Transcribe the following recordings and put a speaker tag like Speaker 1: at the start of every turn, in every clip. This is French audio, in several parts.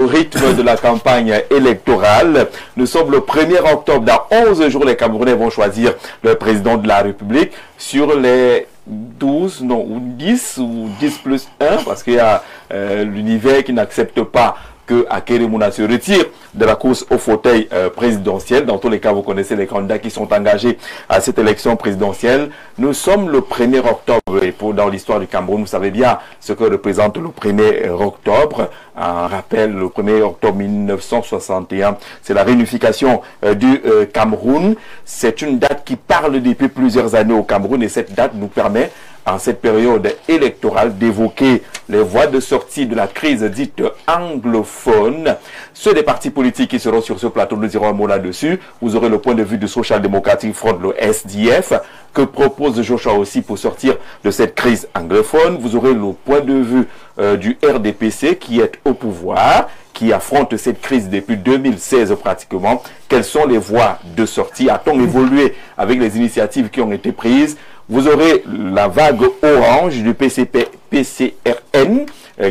Speaker 1: Au rythme de la campagne électorale, nous sommes le 1er octobre. Dans 11 jours, les Camerounais vont choisir le président de la République sur les 12, non, ou 10 plus 1, parce qu'il y a l'univers qui n'accepte pas que Akeremouna se retire de la course au fauteuil présidentiel. Dans tous les cas, vous connaissez les candidats qui sont engagés à cette élection présidentielle. Nous sommes le 1er octobre et dans l'histoire du Cameroun, vous savez bien ce que représente le 1er octobre. Un rappel, le 1er octobre 1961, c'est la réunification du Cameroun. C'est une date qui parle depuis plusieurs années au Cameroun et cette date nous permet en cette période électorale d'évoquer les voies de sortie de la crise dite anglophone. Ceux des partis politiques qui seront sur ce plateau, nous dirons un mot là-dessus. Vous aurez le point de vue du Social Democratic Front, le SDF, que propose Joshua aussi pour sortir de cette crise anglophone. Vous aurez le point de vue du RDPC qui est au pouvoir, qui affronte cette crise depuis 2016 pratiquement. Quelles sont les voies de sortie? A-t-on évolué avec les initiatives qui ont été prises? Vous aurez la vague orange du PCRN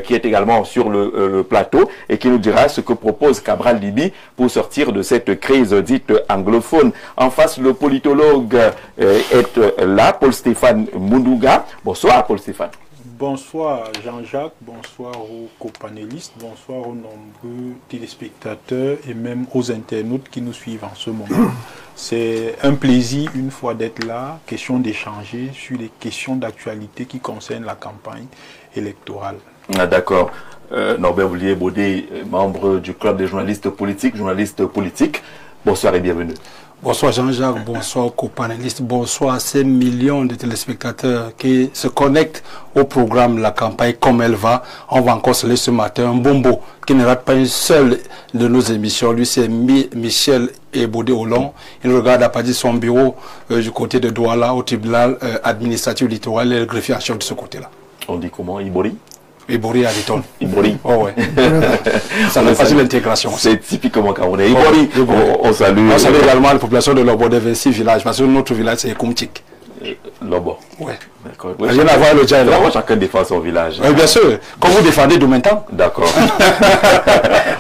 Speaker 1: qui est également sur le plateau et qui nous dira ce que propose Cabral Libi pour sortir de cette crise dite anglophone. En face, le politologue est là, Paul-Stéphane Moundouga. Bonsoir, Paul-Stéphane.
Speaker 2: Bonsoir Jean-Jacques, bonsoir aux copanélistes, bonsoir aux nombreux téléspectateurs et même aux internautes qui nous suivent en ce moment. C'est un plaisir une fois d'être là, question d'échanger sur les questions d'actualité qui concernent la campagne électorale.
Speaker 1: Ah, d'accord. Norbert Boulier-Baudé, membre du club des journalistes politiques, bonsoir et bienvenue.
Speaker 3: Bonsoir Jean-Jacques, bonsoir aux copanélistes, bonsoir à ces millions de téléspectateurs qui se connectent au programme La Campagne comme elle va. On va encore se laisser ce matin un bombo qui ne rate pas une seule de nos émissions. Lui c'est Michel Ebodé-Olon. Il regarde à partir de son bureau du côté de Douala au tribunal administratif littoral et le greffier en chef de ce côté-là.
Speaker 1: On dit comment? Ibori?
Speaker 3: Ibori à l'étonne.
Speaker 1: Ibori.
Speaker 3: Oh ouais. Ça n'a pas eu l'intégration.
Speaker 1: C'est typiquement camerounais. Ibori. On salue.
Speaker 3: On salue également la population de Lobo de 26 villages, parce que notre village c'est Koumtik.
Speaker 1: Lobo.
Speaker 3: Ouais.
Speaker 1: D'accord.
Speaker 3: Rien à voir le Djaïla.
Speaker 1: Là, chacun défend son village.
Speaker 3: Oui, bien sûr. Comme vous défendez Doumentan.
Speaker 1: D'accord.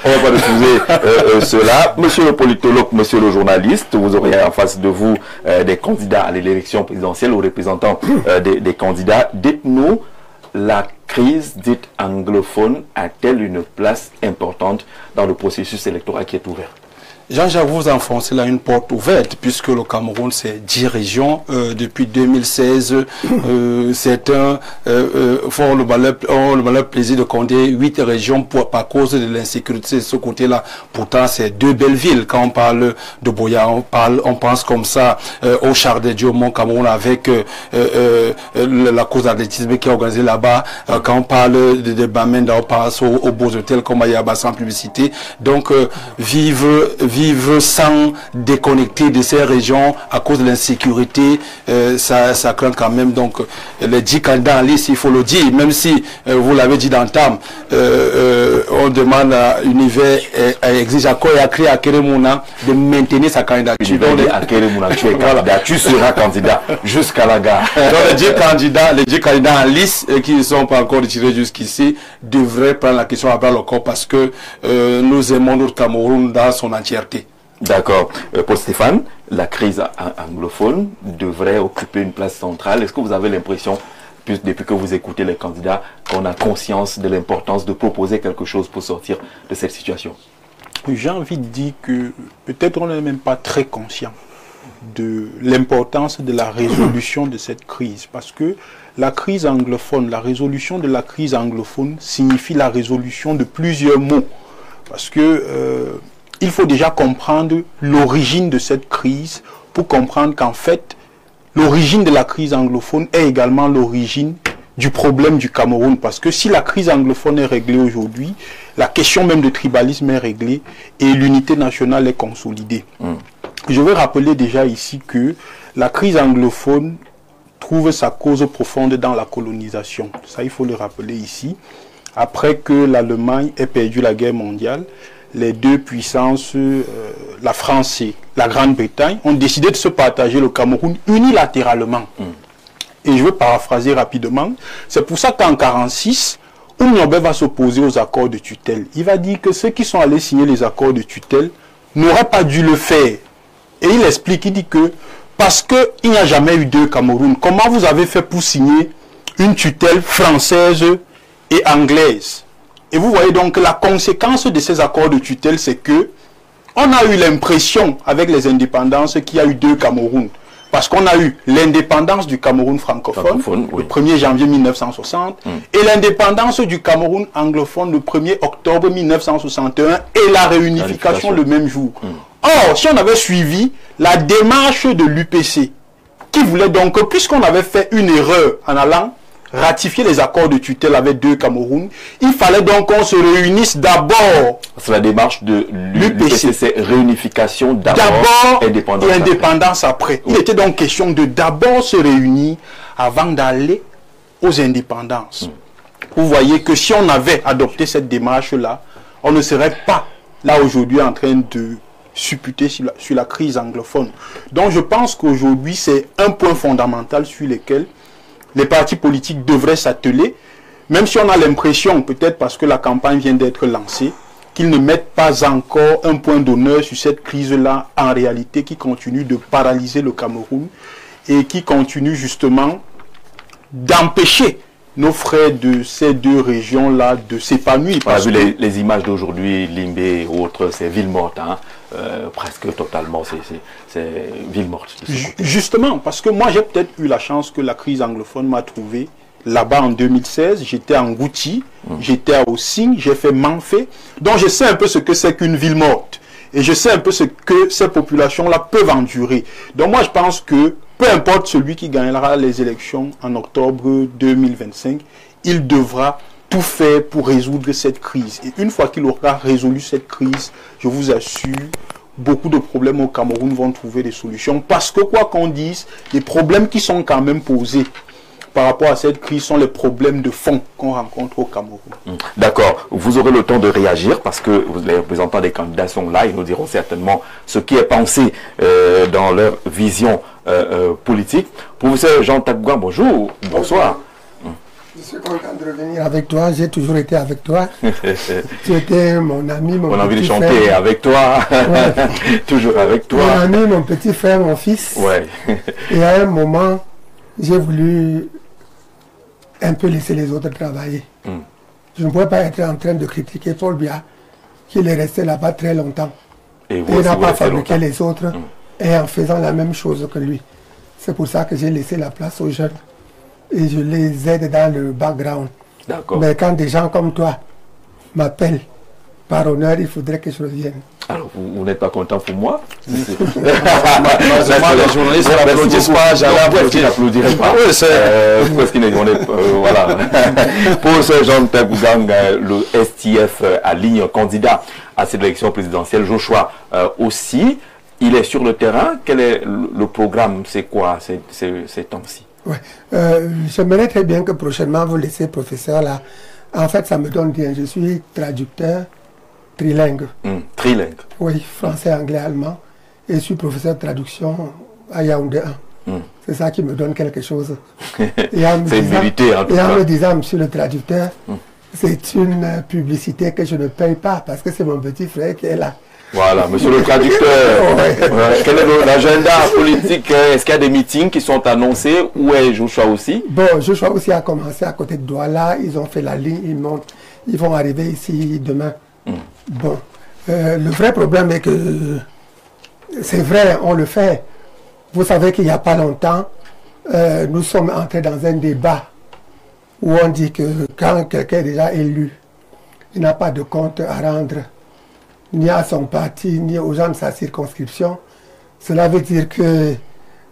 Speaker 1: On va pas refuser cela. Monsieur le politologue, monsieur le journaliste, vous aurez en face de vous des candidats à l'élection présidentielle ou représentants des candidats. Dites-nous, la crise dite anglophone a-t-elle une place importante dans le processus électoral qui est ouvert?
Speaker 3: Jean-Jacques, vous enfoncez là une porte ouverte, puisque le Cameroun, c'est 10 régions. Depuis 2016, certains font le malheur plaisir de compter 8 régions par cause de l'insécurité de ce côté-là. Pourtant, c'est 2 belles villes. Quand on parle de Boya, on pense comme ça au Char de Dieu, au Mont-Cameroun, avec la course d'athlétisme qui est organisée là-bas. Quand on parle de Bamenda, on pense aux beaux hôtels comme Ayaba sans publicité. Donc, vivre sans déconnecter de ces régions à cause de l'insécurité, ça craint quand même. Donc les 10 candidats en liste, il faut le dire, même si vous l'avez dit d'entame, on demande à l'univers, exige à Koyakri, à Keremouna de maintenir sa candidature.
Speaker 1: À Keremouna, tu es candidat, tu seras candidat jusqu'à la gare.
Speaker 3: Donc les 10 candidats en liste qui ne sont pas encore retirés jusqu'ici devraient prendre la question à bras le corps parce que nous aimons notre Cameroun dans son entièreté.
Speaker 1: D'accord. Paul-Stéphane, la crise anglophone devrait occuper une place centrale. Est-ce que vous avez l'impression, depuis que vous écoutez les candidats, qu'on a conscience de l'importance de proposer quelque chose pour sortir de cette situation?
Speaker 2: J'ai envie de dire que peut-être on n'est même pas très conscient de l'importance de la résolution de cette crise. Parce que la crise anglophone, la résolution de la crise anglophone signifie la résolution de plusieurs maux. Parce que il faut déjà comprendre l'origine de cette crise pour comprendre qu'en fait, l'origine de la crise anglophone est également l'origine du problème du Cameroun. Parce que si la crise anglophone est réglée aujourd'hui, la question même de tribalisme est réglée et l'unité nationale est consolidée. Je veux rappeler déjà ici que la crise anglophone trouve sa cause profonde dans la colonisation. Ça, il faut le rappeler ici. Après que l'Allemagne ait perdu la guerre mondiale, les deux puissances, la France et la Grande-Bretagne, ont décidé de se partager le Cameroun unilatéralement. Et je veux paraphraser rapidement. C'est pour ça qu'en 1946, Oumyobé va s'opposer aux accords de tutelle. Il va dire que ceux qui sont allés signer les accords de tutelle n'auraient pas dû le faire. Et il explique, il dit que parce qu'il n'y a jamais eu deux Cameroun, comment vous avez fait pour signer une tutelle française et anglaise? Et vous voyez donc que la conséquence de ces accords de tutelle, c'est que on a eu l'impression, avec les indépendances, qu'il y a eu deux Cameroun. Parce qu'on a eu l'indépendance du Cameroun francophone, le 1er janvier 1960, et l'indépendance du Cameroun anglophone le 1er octobre 1961, et la réunification le même jour. Or, si on avait suivi la démarche de l'UPC, qui voulait donc, puisqu'on avait fait une erreur en allant ratifier les accords de tutelle avec deux Cameroun, il fallait donc qu'on se réunisse d'abord.
Speaker 1: C'est la démarche de l'UPC, c'est réunification d'abord
Speaker 2: et indépendance après. Il était donc question de d'abord se réunir avant d'aller aux indépendances. Vous voyez que si on avait adopté cette démarche-là, on ne serait pas là aujourd'hui en train de supputer sur la crise anglophone. Donc je pense qu'aujourd'hui c'est un point fondamental sur lequel les partis politiques devraient s'atteler, même si on a l'impression, peut-être parce que la campagne vient d'être lancée, qu'ils ne mettent pas encore un point d'honneur sur cette crise-là, en réalité, qui continue de paralyser le Cameroun et qui continue justement d'empêcher nos frères de ces deux régions-là de s'épanouir.
Speaker 1: On a vu les images d'aujourd'hui, Limbé et autres, c'est ville morte, hein, presque totalement, c'est ville morte.
Speaker 2: Justement, parce que moi j'ai peut-être eu la chance que la crise anglophone m'a trouvé là-bas en 2016, j'étais en Gouti, j'étais au Signe, j'ai fait Manfé, donc je sais un peu ce que c'est qu'une ville morte. Et je sais un peu ce que ces populations-là peuvent endurer. Donc moi je pense que peu importe celui qui gagnera les élections en octobre 2025, il devra tout faire pour résoudre cette crise. Et une fois qu'il aura résolu cette crise, je vous assure, beaucoup de problèmes au Cameroun vont trouver des solutions. Parce que quoi qu'on dise, les problèmes qui sont quand même posés par rapport à cette crise sont les problèmes de fond qu'on rencontre au Cameroun.
Speaker 1: D'accord. Vous aurez le temps de réagir parce que les représentants des candidats sont là. Ils nous diront certainement ce qui est pensé dans leur vision politique. Professeur Jean Takbouan, bonjour. Bonsoir.
Speaker 4: Je suis content de revenir avec toi. J'ai toujours été avec toi. Tu étais mon ami, mon petit frère. On a envie de chanter
Speaker 1: avec toi. Ouais. Toujours avec toi.
Speaker 4: Mon ami, mon petit frère, mon fils.
Speaker 1: Ouais.
Speaker 4: Et à un moment, j'ai voulu un peu laisser les autres travailler. Je ne pouvais pas être en train de critiquer Paul Biya, qu'il est resté là-bas très longtemps. Et il n'a pas fabriqué les autres et en faisant la même chose que lui. C'est pour ça que j'ai laissé la place aux jeunes. Et je les aide dans le background. Mais quand des gens comme toi m'appellent, par honneur, il faudrait que je revienne.
Speaker 1: Alors, vous n'êtes pas content pour moi?
Speaker 3: Les journalistes n'applaudissent pas,
Speaker 1: pourquoi est-ce qu'ils n'applaudiraient pas? Pourquoi est-ce qu'ils n'applaudissent pas? Voilà. Pour ce Jean Takbouan, le STF aligne candidat à cette élection présidentielle. Joshua aussi, il est sur le terrain. Quel est le programme? C'est quoi ces temps-ci?
Speaker 4: Ouais. J'aimerais très bien que prochainement vous laissez professeur là. En fait, ça me donne bien. Je suis traducteur trilingue.
Speaker 1: Trilingue.
Speaker 4: Oui, français, anglais, allemand. Et je suis professeur de traduction à Yaoundé 1. C'est ça qui me donne quelque chose.
Speaker 1: C'est une vérité en tout cas.
Speaker 4: Et en me disant, monsieur le traducteur, c'est une publicité que je ne paye pas parce que c'est mon petit frère qui est là.
Speaker 1: Voilà, monsieur le traducteur, quel est l'agenda politique? Est-ce qu'il y a des meetings qui sont annoncés? Où est Joshua aussi?
Speaker 4: Bon, Joshua aussi a commencé à côté de Douala, ils ont fait la ligne, ils montent, ils vont arriver ici demain. Bon, le vrai problème est que, c'est vrai, on le fait. Vous savez qu'il n'y a pas longtemps, nous sommes entrés dans un débat où on dit que quand quelqu'un est déjà élu, il n'a pas de compte à rendre ni à son parti, ni aux gens de sa circonscription. Cela veut dire que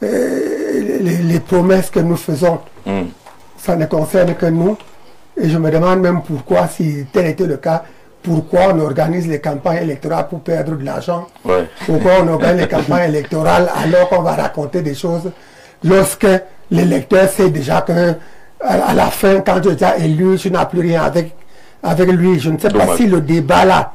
Speaker 4: les promesses que nous faisons, ça ne concerne que nous. Et je me demande même pourquoi, si tel était le cas, pourquoi on organise les campagnes électorales pour perdre de l'argent. Pourquoi on organise les campagnes électorales alors qu'on va raconter des choses lorsque l'électeur sait déjà que à la fin, quand tu es déjà élu, tu n'as plus rien avec lui. Je ne sais pas si le débat là,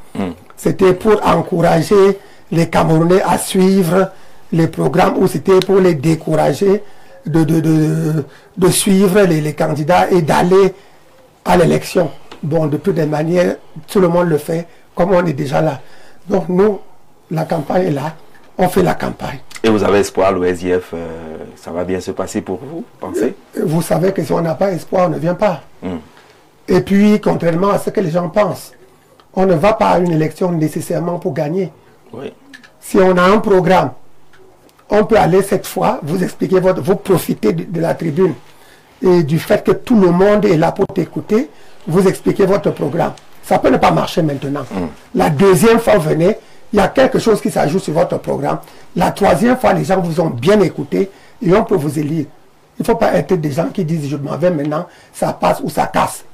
Speaker 4: c'était pour encourager les Camerounais à suivre les programmes ou c'était pour les décourager de suivre les candidats et d'aller à l'élection. Bon, de toutes les manières, tout le monde le fait, comme on est déjà là. Donc nous, la campagne est là, on fait la campagne.
Speaker 1: Et vous avez espoir, le SDF, ça va bien se passer pour vous, pensez?
Speaker 4: Vous savez que si on n'a pas espoir, on ne vient pas. Et puis, contrairement à ce que les gens pensent, on ne va pas à une élection nécessairement pour gagner.
Speaker 1: Oui.
Speaker 4: Si on a un programme, on peut aller cette fois, vous expliquer vous profitez de la tribune et du fait que tout le monde est là pour t'écouter, vous expliquez votre programme. Ça peut ne pas marcher maintenant. La deuxième fois, venez, il y a quelque chose qui s'ajoute sur votre programme. La troisième fois, les gens vous ont bien écouté et on peut vous élire. Il ne faut pas être des gens qui disent je m'en vais maintenant, ça passe ou ça casse.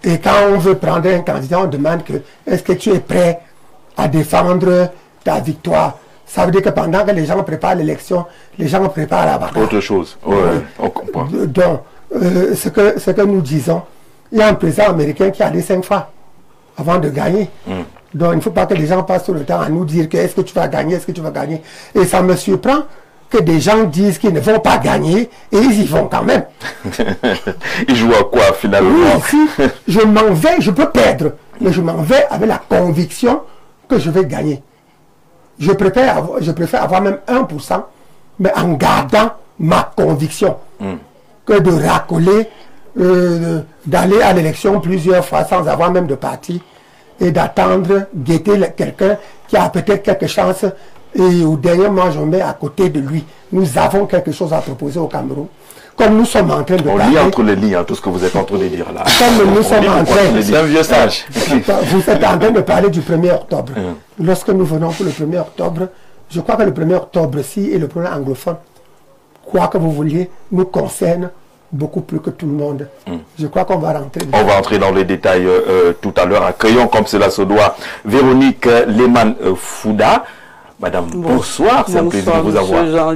Speaker 4: Et quand on veut prendre un candidat, on demande que est-ce que tu es prêt à défendre ta victoire? Ça veut dire que pendant que les gens préparent l'élection, les gens préparent la bataille.
Speaker 1: Autre chose, on comprend.
Speaker 4: Donc, ce que nous disons, il y a un président américain qui a allé 5 fois avant de gagner. Donc, il ne faut pas que les gens passent tout le temps à nous dire que est-ce que tu vas gagner, est-ce que tu vas gagner. Et ça me surprend que des gens disent qu'ils ne vont pas gagner et ils y vont quand même.
Speaker 1: Ils jouent à quoi finalement?
Speaker 4: Oui, si je m'en vais, je peux perdre, mais je m'en vais avec la conviction que je vais gagner. Je préfère avoir même 1%, mais en gardant ma conviction, que de racoler, d'aller à l'élection plusieurs fois sans avoir même de parti, et d'attendre, guetter quelqu'un qui a peut-être quelque chance, et au dernier moment, je me mets à côté de lui. Nous avons quelque chose à proposer au Cameroun. Comme nous sommes en train de
Speaker 1: parler... On lit entre les lignes, tout ce que vous êtes en train de dire là.
Speaker 4: Comme nous sommes en train...
Speaker 1: C'est un vieux sage.
Speaker 4: Vous êtes en train de parler du 1er octobre. Lorsque nous venons pour le 1er octobre, je crois que le 1er octobre-ci et le premier anglophone, quoi que vous vouliez, nous concerne beaucoup plus que tout le monde. Je crois qu'on va rentrer...
Speaker 1: On va entrer dans les détails tout à l'heure. Accueillons, comme cela se doit, Véronique Lehmann-Fouda. Madame, bonsoir. C'est un plaisir de vous avoir.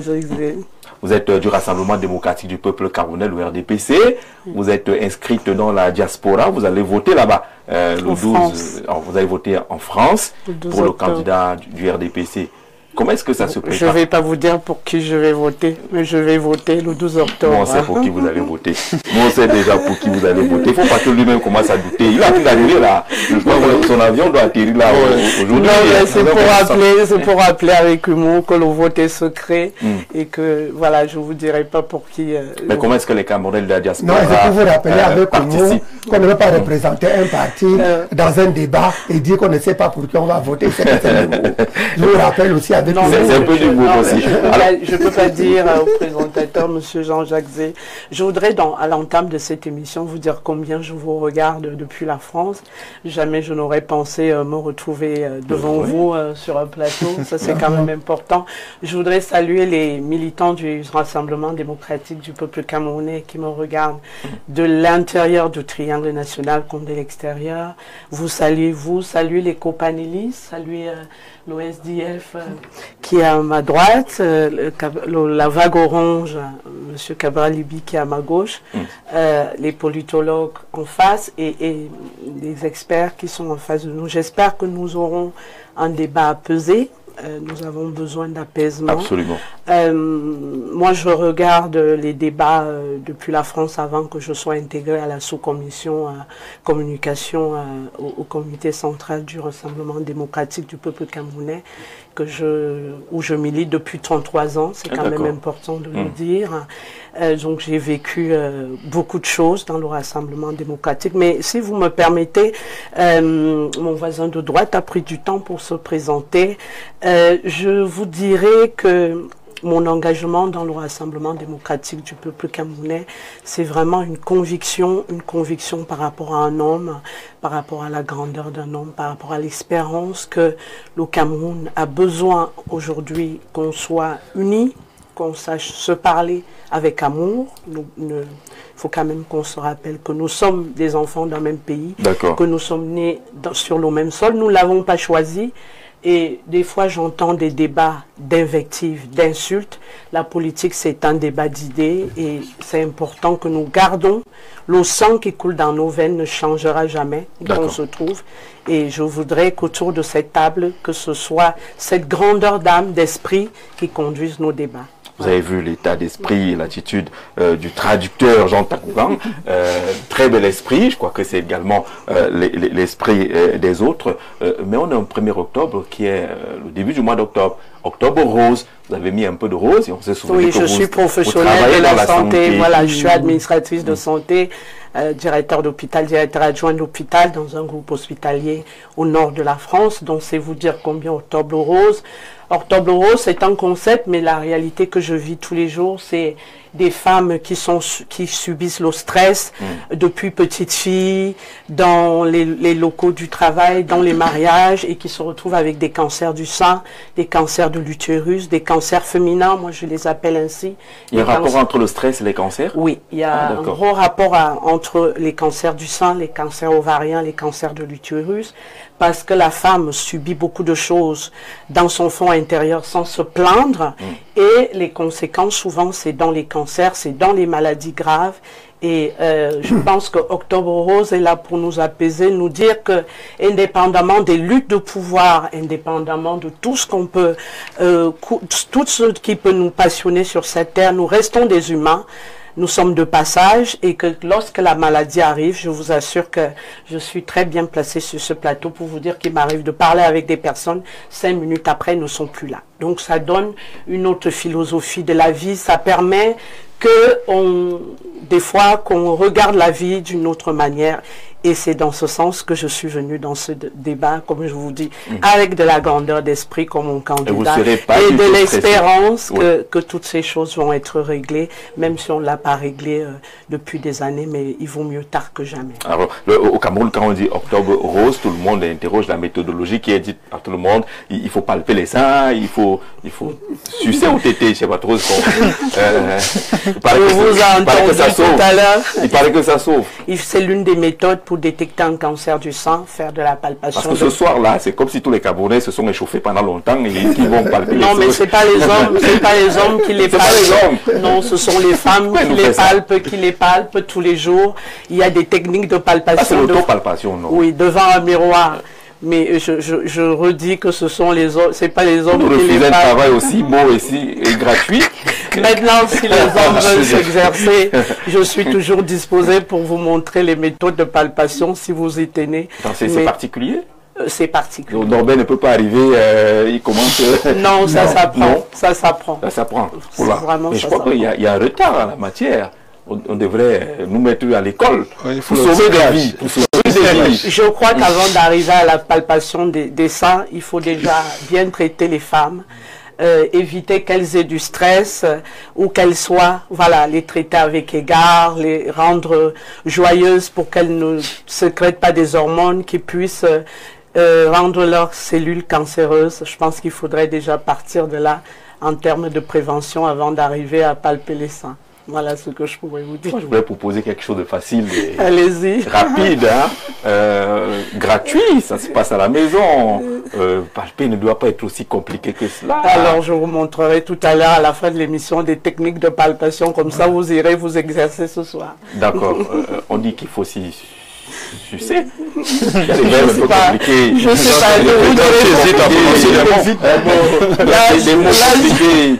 Speaker 1: Vous êtes du Rassemblement démocratique du peuple camerounais, le RDPC. Vous êtes inscrite dans la diaspora. Vous allez voter là-bas le 12. Alors, vous allez voter en France pour le candidat du RDPC. Comment est-ce que ça se prépare?
Speaker 5: Je ne vais pas vous dire pour qui je vais voter, mais je vais voter le 12 octobre.
Speaker 1: Moi, on sait pour qui vous allez voter. Moi, on sait déjà pour qui vous allez voter. Il ne faut pas que lui-même commence à douter. Il a tout d'arriver là. Je crois que son avion doit atterrir là aujourd'hui.
Speaker 5: Non, c'est pour rappeler avec humour que le vote est secret et que, voilà, je ne vous dirai pas pour qui...
Speaker 1: mais comment est-ce que les Camerounais de la diaspora...
Speaker 4: Non, je peux vous rappeler avec humour qu'on ne veut pas représenter un parti dans un débat et dire qu'on ne sait pas pour qui on va voter. Je vous rappelle aussi avec
Speaker 1: humour. C'est un peu du goût aussi.
Speaker 5: Je ne peux pas dire au présentateur, M. Jean-Jacques Zé. Je voudrais, à l'entame de cette émission, vous dire combien je vous regarde depuis la France. Jamais je n'aurais pensé me retrouver devant vous sur un plateau. Ça, c'est quand même important. Je voudrais saluer les militants du Rassemblement démocratique du peuple camerounais qui me regardent de l'intérieur du triangle national comme de l'extérieur. Vous, saluez les copanélistes, saluez l'OSDF qui est à ma droite, la vague orange, M. Cabral Libi qui est à ma gauche, les politologues en face et les experts qui sont en face de nous. J'espère que nous aurons un débat apaisé. Nous avons besoin d'apaisement.
Speaker 1: Absolument.
Speaker 5: Moi, je regarde les débats depuis la France avant que je sois intégré à la sous-commission communication au comité central du Rassemblement démocratique du peuple camerounais où je milite depuis 33 ans. C'est quand même important de le dire. Donc, j'ai vécu beaucoup de choses dans le Rassemblement démocratique. Mais si vous me permettez, mon voisin de droite a pris du temps pour se présenter. Je vous dirais que mon engagement dans le Rassemblement démocratique du peuple camerounais, c'est vraiment une conviction par rapport à un homme, par rapport à la grandeur d'un homme, par rapport à l'espérance que le Cameroun a besoin aujourd'hui qu'on soit unis, qu'on sache se parler avec amour. Il faut quand même qu'on se rappelle que nous sommes des enfants d'un même pays, que nous sommes nés sur le même sol. Nous ne l'avons pas choisi. Et des fois, j'entends des débats d'invectives, d'insultes. La politique, c'est un débat d'idées et c'est important que nous gardons. Le sang qui coule dans nos veines ne changera jamais où on se trouve. Et je voudrais qu'autour de cette table, que ce soit cette grandeur d'âme, d'esprit qui conduise nos débats.
Speaker 1: Vous avez vu l'état d'esprit et l'attitude du traducteur Jean Takougan. Très bel esprit, je crois que c'est également l'esprit des autres. Mais on a un 1er octobre qui est le début du mois d'octobre. Octobre rose, vous avez mis un peu de rose et on s'est souvenu que
Speaker 5: je suis professionnelle de la santé. Voilà, je suis administratrice de santé, directeur d'hôpital, directeur adjoint d'hôpital dans un groupe hospitalier au nord de la France. Donc c'est vous dire combien Octobre rose. Octobre rose, c'est un concept, mais la réalité que je vis tous les jours, c'est des femmes qui subissent le stress depuis petite fille, dans les locaux du travail, dans les mariages, et qui se retrouvent avec des cancers du sein, des cancers de l'utérus, des cancers féminins, moi je les appelle ainsi.
Speaker 1: Il y a un rapport entre le stress et les cancers?
Speaker 5: Oui, il y a un gros rapport entre les cancers du sein, les cancers ovariens, les cancers de l'utérus, parce que la femme subit beaucoup de choses dans son fond intérieur sans se plaindre, et les conséquences souvent c'est dans les cancers, c'est dans les maladies graves. Et je pense que Octobre Rose est là pour nous apaiser, nous dire que, indépendamment des luttes de pouvoir, indépendamment de tout ce qu'on peut, tout ce qui peut nous passionner sur cette terre, nous restons des humains. Nous sommes de passage, et que lorsque la maladie arrive, je vous assure que je suis très bien placée sur ce plateau pour vous dire qu'il m'arrive de parler avec des personnes, 5 minutes après, ne sont plus là. Donc ça donne une autre philosophie de la vie, ça permet que des fois qu'on regarde la vie d'une autre manière, et c'est dans ce sens que je suis venue dans ce débat, comme je vous dis, avec de la grandeur d'esprit comme mon candidat, et de l'espérance que toutes ces choses vont être réglées, même si on ne l'a pas réglé depuis des années, mais il vaut mieux tard que jamais.
Speaker 1: Alors, au Cameroun, quand on dit Octobre Rose, tout le monde interroge la méthodologie qui est dite par tout le monde. Il faut palper les seins, il faut sucer ou téter, je ne sais pas trop ce qu'on... il paraît que ça sauve.
Speaker 5: C'est l'une des méthodes pour détecter un cancer du sang, faire de la palpation.
Speaker 1: Parce que ce soir-là, c'est comme si tous les Camerounais se sont échauffés pendant longtemps et qui vont palper les seins.
Speaker 5: Non, mais c'est pas les hommes, c'est pas les hommes qui les palpent. Non, ce sont les femmes qui les palpent tous les jours. Il y a des techniques de palpation.
Speaker 1: C'est l'autopalpation, non?
Speaker 5: Oui, devant un miroir. Mais je redis que ce sont les hommes, c'est pas les hommes qui les palpent.
Speaker 1: Un travail aussi beau et gratuit.
Speaker 5: Maintenant, si les hommes veulent s'exercer, je suis toujours disposé pour vous montrer les méthodes de palpation si vous y tenez.
Speaker 1: C'est particulier?
Speaker 5: C'est particulier.
Speaker 1: Norbert ne peut pas arriver, il commence...
Speaker 5: Non, ça s'apprend. Ça s'apprend.
Speaker 1: Ça s'apprend. Mais je crois qu'il y a un retard en la matière. On devrait nous mettre à l'école pour sauver des vies.
Speaker 5: Je crois qu'avant d'arriver à la palpation des seins, il faut déjà bien traiter les femmes. Éviter qu'elles aient du stress ou qu'elles soient, voilà, les traiter avec égard, les rendre joyeuses pour qu'elles ne sécrètent pas des hormones qui puissent rendre leurs cellules cancéreuses. Je pense qu'il faudrait déjà partir de là en termes de prévention avant d'arriver à palper les seins. Voilà ce que je pourrais vous dire.
Speaker 1: Moi, je voulais proposer quelque chose de facile et
Speaker 5: rapide,
Speaker 1: gratuit, ça se passe à la maison. Palper ne doit pas être aussi compliqué que cela.
Speaker 5: Alors, je vous montrerai tout à l'heure à la fin de l'émission des techniques de palpation, comme ça vous irez vous exercer ce soir.
Speaker 1: D'accord. On dit qu'il faut aussi sucer.
Speaker 5: Je sais pas.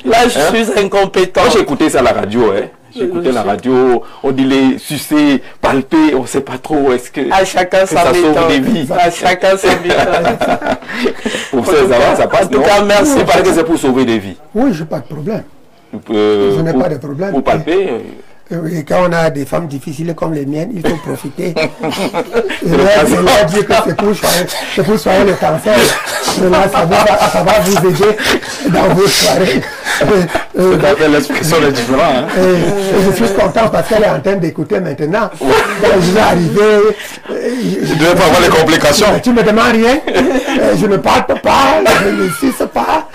Speaker 5: Là, je suis incompétent.
Speaker 1: Moi, j'ai écouté ça à la radio, J'ai écouté la radio, on dit les sucer, palper, on ne sait pas trop, est-ce que
Speaker 5: à chacun
Speaker 1: ça sauve des vies.
Speaker 5: À chacun sa méthode.
Speaker 1: Pour ça passe, non? En tout cas, merci. C'est pas que c'est pour sauver des vies.
Speaker 4: Oui, je n'ai pas de problème. Je n'ai pas de problème.
Speaker 1: Pour palper...
Speaker 4: Et quand on a des femmes difficiles comme les miennes, il faut profiter. Je vais dire que c'est pour soigner le cancer. Là, ça va vous aider dans vos soirées.
Speaker 3: L'expression est différente.
Speaker 4: Je suis content parce qu'elle est en train d'écouter maintenant. Je vais arriver.
Speaker 3: Je ne devais pas avoir les complications.
Speaker 4: Tu ne me demandes rien. Je ne parle pas. Je ne suce pas.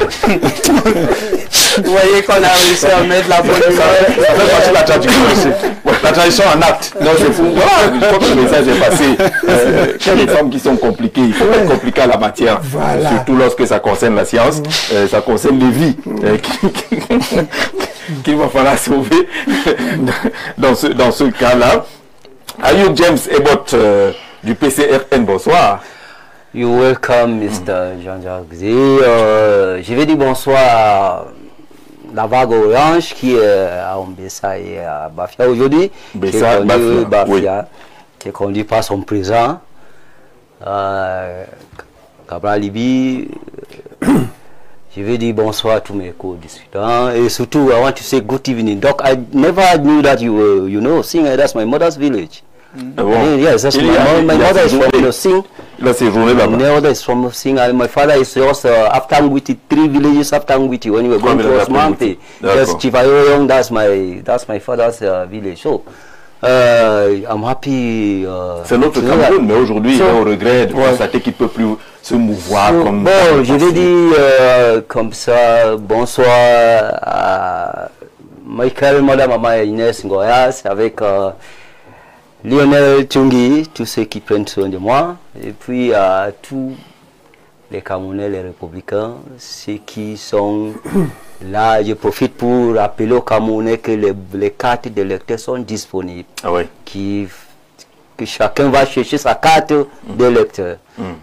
Speaker 5: Vous voyez qu'on a réussi à mettre la bonne humeur.
Speaker 3: La tradition en acte.
Speaker 1: Non, je crois que le message est passé. Il y a des femmes qui sont compliquées, il faut être compliqué à la matière.
Speaker 4: Voilà.
Speaker 1: Surtout lorsque ça concerne la science, ça concerne les vies qu'il va falloir sauver dans ce cas-là. Ayoub James Ebot du PCRN, bonsoir.
Speaker 6: You're welcome, Mr. Jean-Jacques. Je vais dire bonsoir à la vague orange qui est à Ombessa et à Bafia aujourd'hui, qui est conduit Bafia, qui est conduit par son président, Cabral Libi. Je veux dire bonsoir à tous mes co-discutants et surtout I want to say good evening. Doc, I never knew that you were, you know, Sing. That's my mother's village. Yes, that's my mother is from Sing.
Speaker 1: Là, c'est journée là-bas.
Speaker 6: My mother is from Sing and my father is just after Ngwiti, 3 villages after Ngwiti. When we were going to Osmante, just Chifayoyong, that's my father's village. So I'm happy.
Speaker 1: C'est notre Cameroun, mais aujourd'hui, il est au regret de constater qu'il ne peut plus se mouvoir comme...
Speaker 6: Bon, je vais dire comme ça, bonsoir à Michael, Madame Mama Inès Ngoyas, avec Lionel Tchungi, tous ceux qui prennent soin de moi, et puis à tous les Camerounais, les Républicains, ceux qui sont là. Je profite pour rappeler aux Camerounais que les cartes d'électeurs sont disponibles.
Speaker 1: Ah ouais.
Speaker 6: Que chacun va chercher sa carte d'électeur.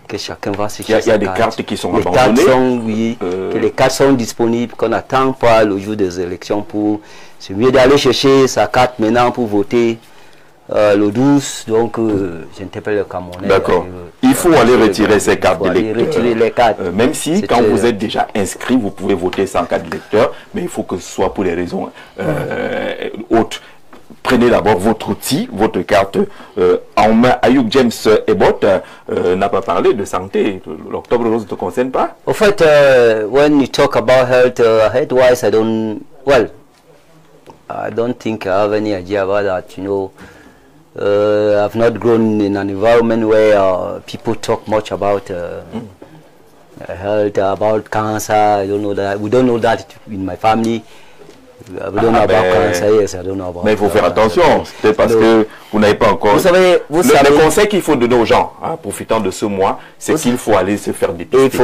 Speaker 6: Que chacun va chercher sa carte.
Speaker 1: Il y a des cartes qui sont abandonnées.
Speaker 6: Que les cartes sont disponibles, qu'on n'attend pas le jour des élections pour... C'est mieux d'aller chercher sa carte maintenant pour voter le 12. Donc, j'interpelle le Camerounais.
Speaker 1: D'accord. Il faut aller retirer ces cartes d'électeur.
Speaker 6: Retirer les cartes.
Speaker 1: Même si, quand vous êtes déjà inscrit, vous pouvez voter sans carte d'électeur, mais il faut que ce soit pour des raisons autres. Prenez d'abord votre outil, votre carte en main. Ayoub James Ebot n'a pas parlé de santé. L'Octobre Rose ne te concerne pas?
Speaker 6: En fait, when you talk about health, health-wise, I don't think I have any idea about that. You know, I've not grown in an environment where people talk much about health, about cancer. I don't know that. We don't know that in my family. I don't know about cancer. Yes, I don't know about.
Speaker 1: Mais il faut faire attention. C'est parce que vous n'avez pas encore.
Speaker 6: Vous savez,
Speaker 1: le conseil qu'il faut donner aux gens, profitant de ce mois, c'est qu'il faut aller se faire dépister.
Speaker 6: Il faut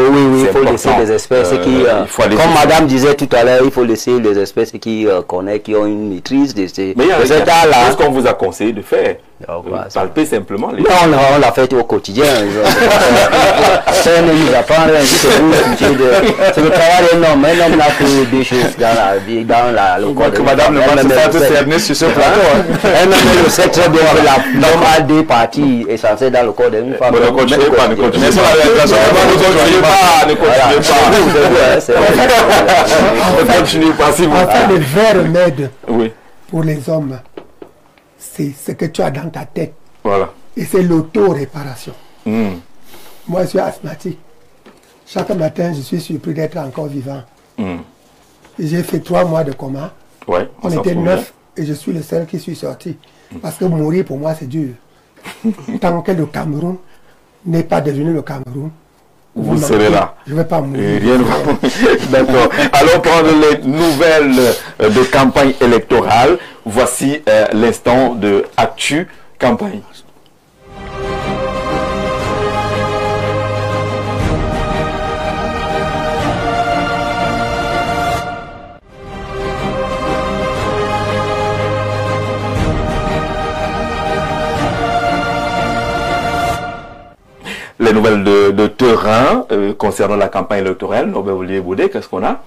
Speaker 6: laisser les espèces qui, comme Madame disait tout à l'heure, il faut laisser les espèces qui connaissent, qui ont une maîtrise de ces.
Speaker 1: Mais il y a quelque chose qu'on vous a conseillé de faire. Palper simplement les.
Speaker 6: Non, on l'a fait au quotidien. Ça ne nous apprend rien. C'est le travail d'un homme. Un homme n'a que des choses dans la vie, dans le corps.
Speaker 3: Madame ne va pas se cerner sur ce plateau.
Speaker 6: Elle-même le sait très bien que l'homme a des parties essentielles dans le corps d'une femme.
Speaker 1: Ne continuez pas, ne continuez pas. Ne continuez pas, s'il vous plaît.
Speaker 4: Enfin, le vrai remède pour les hommes, c'est ce que tu as dans ta tête.
Speaker 1: Voilà.
Speaker 4: Et c'est l'auto-réparation. Moi, je suis asthmatique. Chaque matin, je suis surpris d'être encore vivant. J'ai fait 3 mois de coma. On était 9 et je suis le seul qui suis sorti. Parce que mourir, pour moi, c'est dur. Tant que le Cameroun n'est pas devenu le Cameroun,
Speaker 1: vous serez là.
Speaker 4: Je ne vais pas mourir.
Speaker 1: D'accord. Allons prendre les nouvelles de campagne électorale. Voici l'instant de Actu Campagne. Les nouvelles de terrain concernant la campagne électorale. Norbert Olivier Boudet, qu'est-ce qu'on a?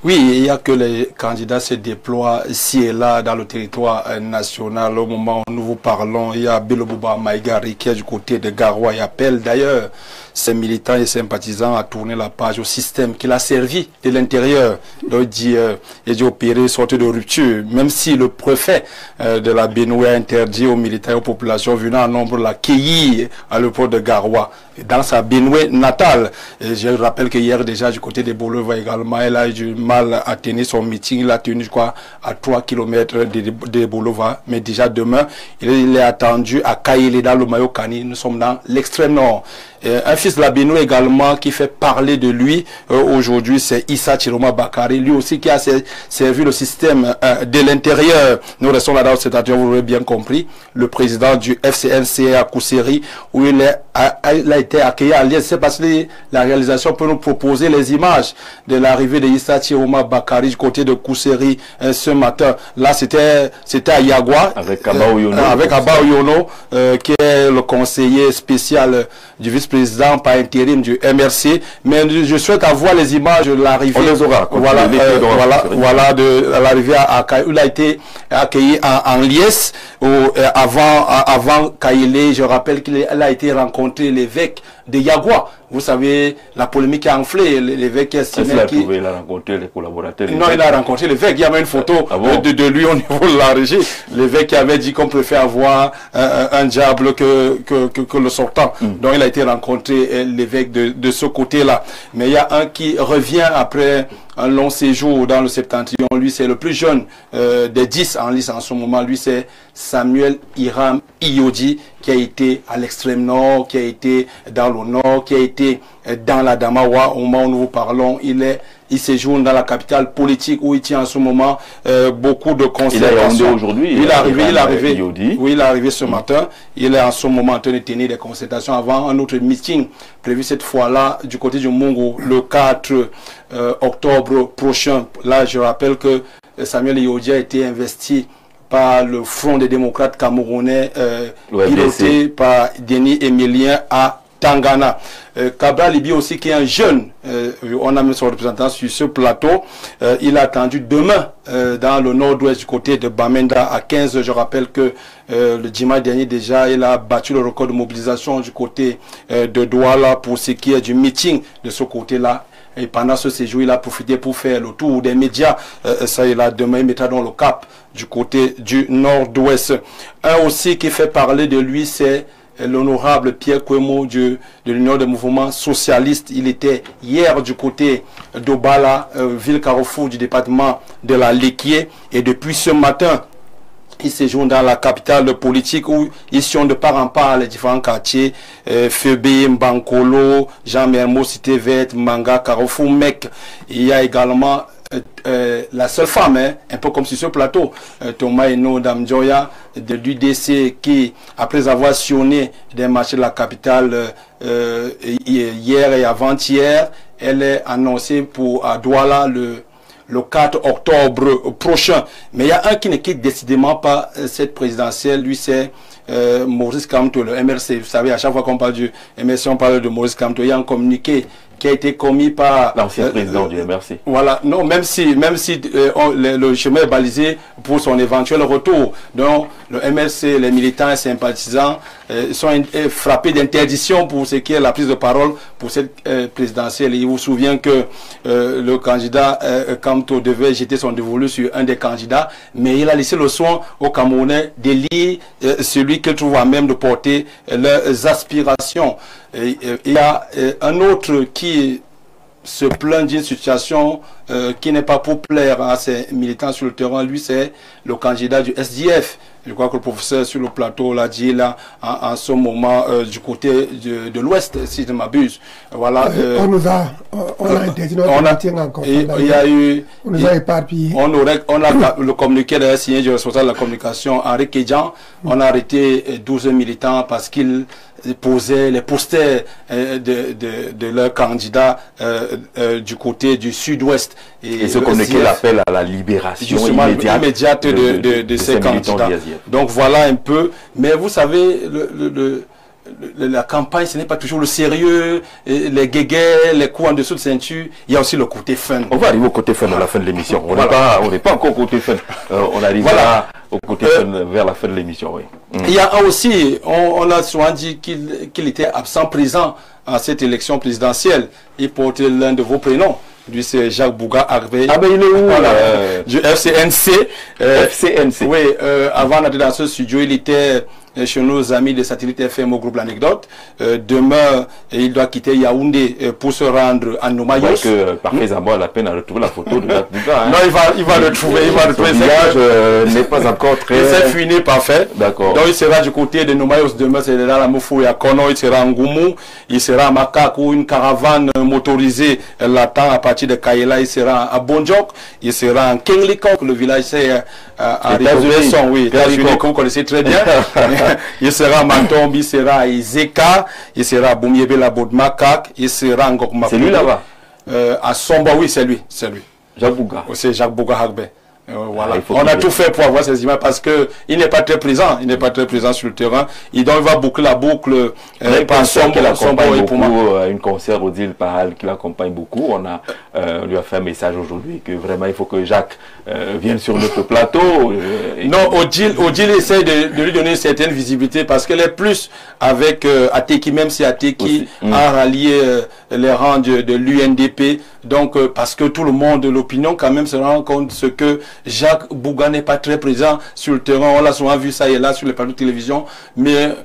Speaker 3: Oui, il y a que les candidats se déploient ici et là dans le territoire national. Au moment où nous vous parlons, il y a Bilobouba Maïgari qui est du côté de Garoua. Il appelle d'ailleurs ses militants et sympathisants à tourner la page au système qu'il a servi de l'intérieur. Donc il dit opérer une sorte de rupture, même si le préfet de la Benoué a interdit aux militants et aux populations venant en nombre l'accueillir à l'aéroport de Garoua, dans sa Benoué natale. Et je rappelle que hier déjà du côté de Bolova également, elle a eu du mal à tenir son meeting. Il a tenu, je crois, à 3 km de Bolova. Mais déjà demain, il est attendu à Kaïlé dans le Mayokani. Nous sommes dans l'extrême nord. Un fils de la Benoué également qui fait parler de lui aujourd'hui, c'est Issa Chiroma Bakari, lui aussi qui a servi le système de l'intérieur. Nous restons là dans cette atelier, vous l'avez bien compris, le président du FCNC à Kousseri, où il a été accueilli à Liège. C'est parce que la réalisation peut nous proposer les images de l'arrivée de Issa Chiroma Bakari du côté de Kousseri ce matin. Là, c'était à Yagua,
Speaker 1: avec Abba Ouyono,
Speaker 3: qui est le conseiller spécial du vice-président par intérim du MRC. Mais je souhaite avoir les images de l'arrivée.
Speaker 1: On les aura.
Speaker 3: Voilà, de l'arrivée à Kaïlé. Il a été accueilli en liesse avant Kaïlé. Je rappelle qu'il a été rencontré l'évêque de Yagua. Vous savez, la polémique a enflé. L'évêque qui estimait
Speaker 1: il a rencontré les collaborateurs.
Speaker 3: Non, il a rencontré l'évêque. Il y avait une photo de lui au niveau de la régie. L'évêque qui avait dit qu'on préfère avoir un diable que le sortant. Donc, il a été rencontré l'évêque de ce côté-là. Mais il y a un qui revient après un long séjour dans le Septentrion. Lui, c'est le plus jeune des 10 en lice en ce moment. Lui, c'est Samuel Hiram Iyodi, qui a été à l'extrême nord, qui a été dans le nord, qui a été dans la Damawa. Au moment où nous vous parlons, il séjourne dans la capitale politique où il tient en ce moment beaucoup de concertations.
Speaker 1: Il est aujourd'hui.
Speaker 3: Il est arrivé ce matin. Il est en ce moment en train de tenir des concertations avant un autre meeting prévu cette fois-là du côté du Mongo le 4 octobre prochain. Là, je rappelle que Samuel Iyodi a été investi par le Front des démocrates camerounais piloté par Denis Emilien à Tangana. Cabral Libi aussi, qui est un jeune, on a mis son représentant sur ce plateau. Il a attendu demain dans le nord-ouest du côté de Bamenda à 15. Je rappelle que le dimanche dernier déjà, il a battu le record de mobilisation du côté de Douala pour ce qui est du meeting de ce côté-là. Et pendant ce séjour, il a profité pour faire le tour des médias. Ça, il a demain, il mettra dans le cap du côté du nord-ouest. Un aussi qui fait parler de lui, c'est l'honorable Pierre Kouemo de l'Union des mouvements socialistes. Il était hier du côté d'Obala, ville carrefour du département de la Léquier. Et depuis ce matin, il séjourne dans la capitale politique où ils sont de part en part les différents quartiers, Fébé, Mbankolo, Jean-Mermo, Cité Verte, Manga, Carrefour, Mec. Il y a également la seule femme, un peu comme sur ce plateau, Thomas Eno Damjoya de l'UDC, qui, après avoir sillonné des marchés de la capitale hier et avant-hier, elle est annoncée pour à Douala le 4 octobre prochain. Mais il y a un qui ne quitte décidément pas cette présidentielle, lui c'est Maurice Kamto, le MRC. Vous savez, à chaque fois qu'on parle du MRC, on parle de Maurice Kamto. Il y a un communiqué qui a été commis par
Speaker 1: l'ancien président du MRC.
Speaker 3: Voilà, non, même si le chemin est balisé pour son éventuel retour. Donc, le MRC, les militants et sympathisants sont frappés d'interdiction pour ce qui est la prise de parole pour cette présidentielle. Il vous souvient que le candidat Kamto devait jeter son dévolu sur un des candidats, mais il a laissé le soin aux Camerounais d'élire celui qu'il trouve à même de porter leurs aspirations. Il y a un autre qui se plaint d'une situation qui n'est pas populaire à ses militants sur le terrain. Lui, c'est le candidat du SDF. Je crois que le professeur sur le plateau l'a dit là en ce moment du côté de l'Ouest, si je ne m'abuse. Voilà.
Speaker 4: On a interdit notre meeting en conférence.
Speaker 3: Il y a eu.
Speaker 4: On nous a éparpillés.
Speaker 3: On a le communiqué d'ailleurs signé du responsable de la communication, Henri Kedjan. On a arrêté 12 militants parce qu'ils posaient les posters de leurs candidats du côté du sud-ouest.
Speaker 1: Et ce communiqué l'appelle à la libération
Speaker 3: immédiate de ces candidats. Donc voilà un peu. Mais vous savez, la campagne, ce n'est pas toujours le sérieux, les guéguets, les coups en dessous de ceinture. Il y a aussi le côté fun.
Speaker 1: On va arriver au côté fun à la fin de l'émission. On n'est pas encore au côté fun. On arrivera au côté fun vers la fin de l'émission. Oui.
Speaker 3: Il y a un aussi, on a souvent dit qu'il était absent présent à cette élection présidentielle. Il portait l'un de vos prénoms. Lui, c'est Jacques Bouga Harvey.
Speaker 1: Ah ben il est où
Speaker 3: du FCNC.
Speaker 1: FCNC.
Speaker 3: Oui, avant d'être dans ce studio, il était chez nos amis de Satellite FM au groupe L'Anecdote. Demain, il doit quitter Yaoundé pour se rendre à Nomayos.
Speaker 1: Que parfait à la peine à retrouver la photo de Jacques Bouga. Hein.
Speaker 3: Non, il va le trouver.
Speaker 1: Son visage n'est pas encore très...
Speaker 3: Il s'est fini parfait.
Speaker 1: D'accord.
Speaker 3: Donc il sera du côté de Nomayos demain, c'est dans la Moufou et à Kono, il sera en Goumou, il sera à Makak où une caravane motorisée l'attend à partir de Kayela, il sera à Bonjok, il sera en Kenglikok, le village c'est à Ricoverson, oui, États-Unis, que vous connaissez très bien. Il sera à Mantombi, il sera à Izeka, il sera à Boumiebe, la Makak, il sera en Gokma.
Speaker 1: C'est lui là-bas
Speaker 3: à Somba, oui, c'est lui.
Speaker 1: Jacques Bouga.
Speaker 3: C'est Jacques Bouga Hagbe. Voilà. On a tout fait pour avoir ces images parce que il n'est pas très présent. Il n'est pas très présent sur le terrain. Il va boucler la boucle
Speaker 1: par son une concert Odile Pahal qui l'accompagne beaucoup. On lui a fait un message aujourd'hui que vraiment il faut que Jacques vienne sur notre plateau.
Speaker 3: Non, Odile essaie de lui donner une certaine visibilité parce qu'elle est plus avec Ateki, même si Ateki a rallié les rangs de l'UNDP. Donc, parce que tout le monde, l'opinion quand même se rend compte ce que Jacques Bouga n'est pas très présent sur le terrain. On l'a souvent vu ça et là sur les plateaux de télévision. Mais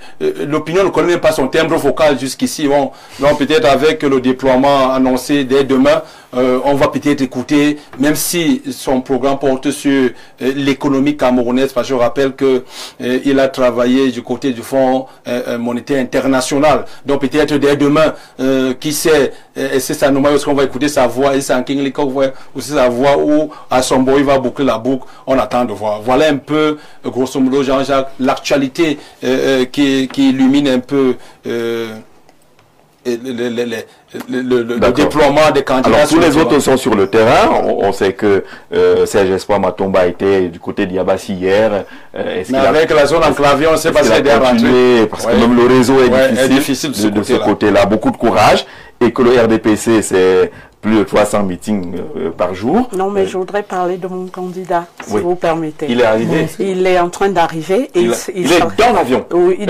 Speaker 3: l'opinion ne connaît même pas son timbre vocal jusqu'ici. Bon, donc peut-être avec le déploiement annoncé dès demain, on va peut-être écouter, même si son programme porte sur l'économie camerounaise, parce que je rappelle que il a travaillé du côté du Fonds monétaire international. Donc peut-être dès demain, qui sait, c'est ça, nous, est-ce qu'on va écouter sa voix, et c'est en King League, ou c'est sa voix, ou à son bout, il va boucler la boucle, on attend de voir. Voilà un peu, grosso modo, Jean-Jacques, l'actualité qui illumine un peu le déploiement des candidats.
Speaker 1: Alors tous les autres sont sur le terrain. On sait que Serge Espoir Matomba était du côté d'Yabassi hier.
Speaker 3: Mais avec la zone enclavée, on ne sait pas si c'est rentré.
Speaker 1: Parce que même le réseau est difficile de ce côté-là. Beaucoup de courage. Et que le RDPC, c'est plus de 300 meetings par jour.
Speaker 5: Non, mais je voudrais parler de mon candidat, si vous permettez.
Speaker 1: Il est arrivé.
Speaker 5: Il est en train d'arriver.
Speaker 1: Il est dans l'avion.
Speaker 5: Oui,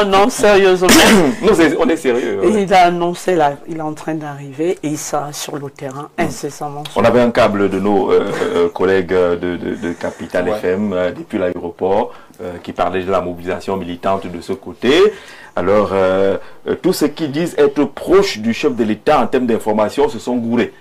Speaker 5: non, sérieusement.
Speaker 1: Non, on est sérieux.
Speaker 5: Il a annoncé, là, il est en train d'arriver et il sera sur le terrain incessamment.
Speaker 1: On avait un câble de nos collègues de Capital FM depuis l'aéroport qui parlait de la mobilisation militante de ce côté. Alors, tous ceux qui disent être proches du chef de l'État en termes d'information se sont gourés.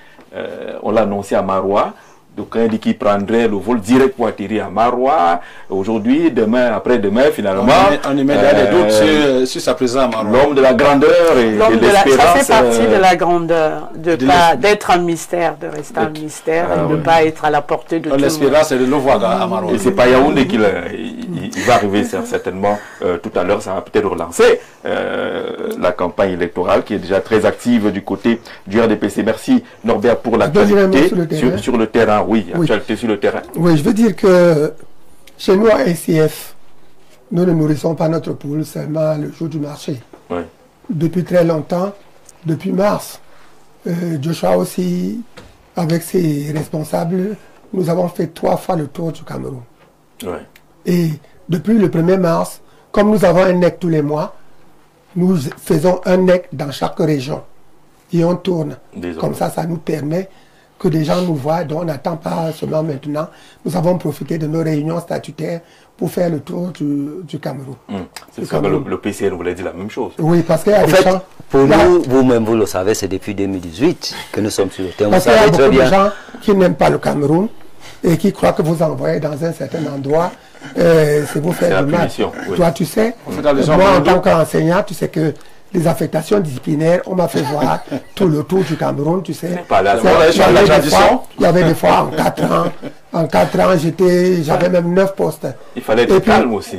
Speaker 1: On l'a annoncé à Maroua. Donc, on dit qu'il prendrait le vol direct pour atterrir à Maroua. Aujourd'hui, demain, après-demain, finalement.
Speaker 3: On y met des doutes sur sa présence à Maroua.
Speaker 1: L'homme de la grandeur et de l'espérance.
Speaker 5: Ça fait partie de la grandeur, d'être un mystère, de rester un mystère et de ne pas être à la portée de tout le monde.
Speaker 3: L'espérance, c'est de le voir à Maroua.
Speaker 1: Et c'est pas Yaoundé qu'il va arriver certainement tout à l'heure. Ça va peut-être relancer la campagne électorale qui est déjà très active du côté du RDPC. Merci Norbert pour l'actualité sur le terrain. Oui, actualité sur le terrain.
Speaker 4: Oui, je veux dire que chez nous, à SCF, nous ne nourrissons pas notre poule seulement le jour du marché.
Speaker 1: Oui.
Speaker 4: Depuis très longtemps, depuis mars, Joshua aussi, avec ses responsables, nous avons fait 3 fois le tour du Cameroun.
Speaker 1: Oui.
Speaker 4: Et depuis le 1er mars, comme nous avons un NEC tous les mois, nous faisons un NEC dans chaque région. Et on tourne. Comme ça, ça nous permet que des gens nous voient, donc on n'attend pas seulement maintenant. Nous avons profité de nos réunions statutaires pour faire le tour du Cameroun.
Speaker 1: C'est ça que le PCN voulait dire la même chose.
Speaker 4: Oui, parce qu'il y a des gens...
Speaker 6: Pour nous, vous-même, vous le savez, c'est depuis 2018 que nous sommes sur le terrain.
Speaker 4: Parce qu'il y a beaucoup de gens qui n'aiment pas le Cameroun et qui croient que vous envoyez dans un certain endroit, c'est vous faire du mal. Oui. Toi, tu sais, moi en tant qu'enseignant, tu sais que les affectations disciplinaires, on m'a fait voir tout le tour du Cameroun, tu sais. Il y avait des fois en 4 ans, j'avais même 9 postes.
Speaker 1: Il fallait être calme aussi.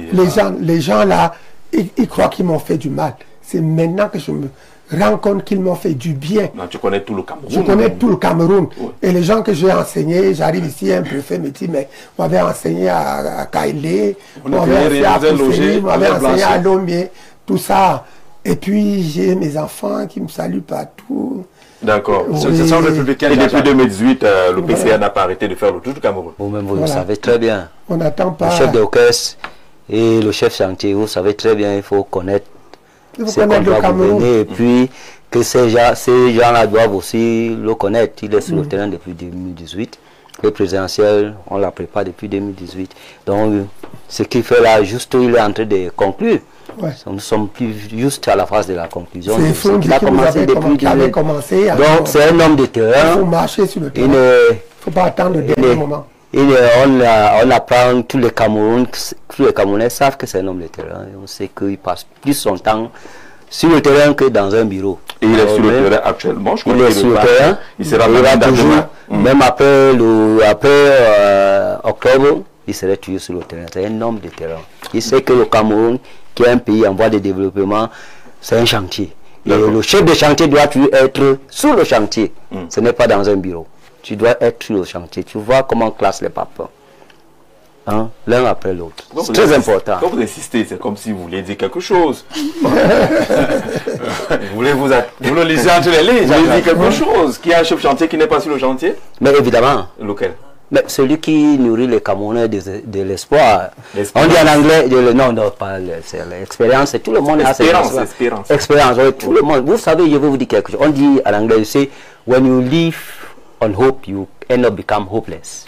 Speaker 4: Les gens là, ils croient qu'ils m'ont fait du mal. C'est maintenant que je me rends compte qu'ils m'ont fait du bien.
Speaker 1: Non, tu connais tout le Cameroun.
Speaker 4: Je connais tout le Cameroun. Oui. Et les gens que j'ai enseignés, j'arrive ici, un préfet me dit, mais on m'avait enseigné à Kailé, on m'avait enseigné à Poussé, on m'avait enseigné à Lomé, tout ça. Et puis, j'ai mes enfants qui me saluent partout.
Speaker 1: D'accord.
Speaker 4: Oui.
Speaker 1: C'est ça, le républicain. Et depuis 2018, le PCA n'a pas arrêté de faire le tour du Cameroun.
Speaker 6: Vous-même, vous le savez très bien.
Speaker 4: On n'attend pas.
Speaker 6: Le chef d'orchestre et le chef chantier, vous savez très bien, il faut connaître ce qu'on doit gouverner. Et puis, que ces gens-là doivent aussi le connaître. Il est sur le terrain depuis 2018. Le présidentiel, on l'a préparé depuis 2018. Donc, ce qu'il fait là, juste, il est en train de conclure. Ouais. Nous sommes plus juste à la phase de la conclusion.
Speaker 4: C'est fou qu'il a commencé depuis
Speaker 6: donc c'est un homme de terrain.
Speaker 4: Il faut marcher sur le terrain. Il ne faut pas attendre le dernier moment.
Speaker 6: On apprend, tous les Camerounais savent que c'est un homme de terrain. On sait qu'il passe plus son temps sur le terrain que dans un bureau.
Speaker 1: Et il est sur le terrain actuellement.
Speaker 6: Il est sur le terrain.
Speaker 1: Il sera
Speaker 6: toujours, même après octobre, il serait toujours sur le terrain. C'est un homme de terrain. Il sait que le Cameroun, qui est un pays en voie de développement, c'est un chantier. Et le chef de chantier doit toujours être sur le chantier. Ce n'est pas dans un bureau. tu dois être sur le chantier. Tu vois comment on classe les papas. Hein? L'un après l'autre. C'est très important.
Speaker 1: Quand vous insistez, c'est comme si vous vouliez dire quelque chose. Vous le lisez entre les lignes. Vous voulez dire quelque chose. Qui a un chef chantier qui n'est pas sur le chantier?
Speaker 6: Mais évidemment.
Speaker 1: Lequel?
Speaker 6: Mais celui qui nourrit les Camerounais de l'espoir. On dit en anglais, non, pas l'expérience, c'est tout le monde a cette expérience. Expérience, oui, tout le monde. Vous savez, je vais vous dire quelque chose. On dit en anglais, you say, when you live on hope, you end up become hopeless.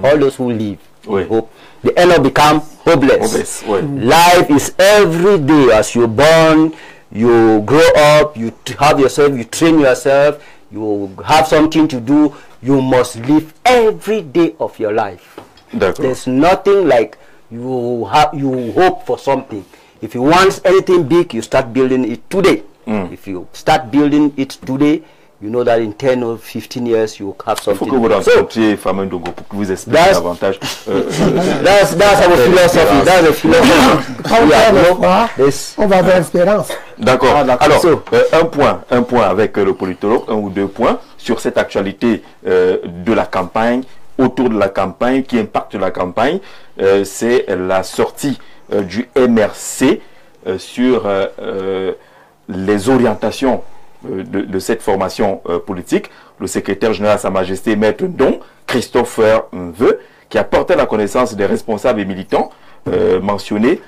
Speaker 6: All those who live on hope, they end up become hopeless. Life is every day as you're born, you grow up, you have yourself, you train yourself, you have something to do. You must live every day of your life. There's nothing like you hope for something. If you want anything big, you start building it today. If you start building it today, you know that in 10 or 15 years you have something.
Speaker 1: Il faut que vous rencontriez Fameux Ndongo pour que vous expliquiez davantage.
Speaker 6: That's our philosophy. That's the philosophy.
Speaker 4: On va vers l'espérance.
Speaker 1: D'accord. Alors, un point avec le politologue, 1 ou 2 points sur cette actualité de la campagne, autour de la campagne, qui impacte la campagne. C'est la sortie du MRC sur les orientations de cette formation politique. Le secrétaire général, Sa Majesté Maître Don Christopher Mveu, qui a porté la connaissance des responsables et militants mentionnés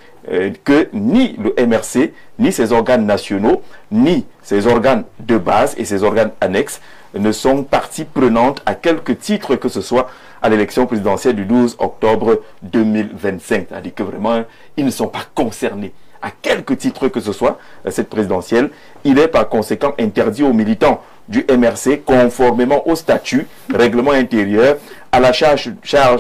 Speaker 1: que ni le MRC, ni ses organes nationaux, ni ses organes de base et ses organes annexes ne sont partie prenante à quelque titre que ce soit à l'élection présidentielle du 12 octobre 2025. C'est-à-dire que vraiment, ils ne sont pas concernés à quelque titre que ce soit, cette présidentielle. Il est par conséquent interdit aux militants du MRC, conformément au statut, règlement intérieur, à la charge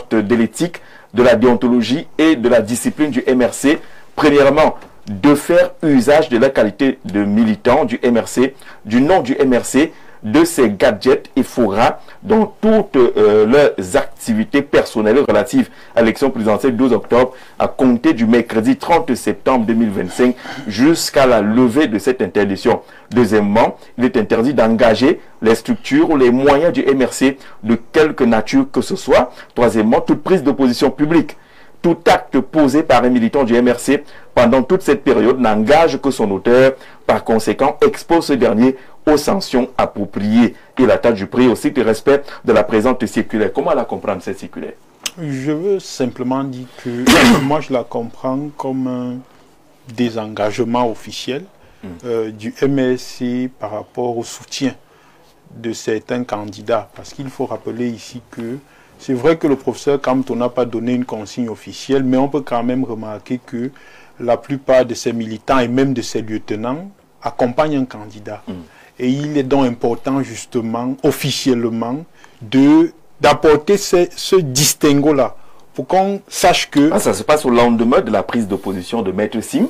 Speaker 1: de l'éthique, de la déontologie et de la discipline du MRC, premièrement, de faire usage de la qualité de militant du MRC, du nom du MRC, de ses gadgets et fourras dans toutes leurs activités personnelles relatives à l'élection présidentielle du 12 octobre à compter du mercredi 30 septembre 2025 jusqu'à la levée de cette interdiction. Deuxièmement, il est interdit d'engager les structures ou les moyens du MRC de quelque nature que ce soit. Troisièmement, toute prise d'opposition publique. Tout acte posé par un militant du MRC pendant toute cette période n'engage que son auteur. Par conséquent, expose ce dernier aux sanctions appropriées. Et la tâche du prix aussi de respect de la présente circulaire. Comment la comprendre, cette circulaire?
Speaker 2: Je veux simplement dire que moi je la comprends comme un désengagement officiel du MRC par rapport au soutien de certains candidats. Parce qu'il faut rappeler ici que c'est vrai que le professeur Kamto n'a pas donné une consigne officielle, mais on peut quand même remarquer que la plupart de ses militants et même de ses lieutenants accompagnent un candidat. Et il est donc important justement, officiellement, d'apporter ce distinguo-là, pour qu'on sache que...
Speaker 1: ça se passe au lendemain de la prise d'opposition de Maître Sim,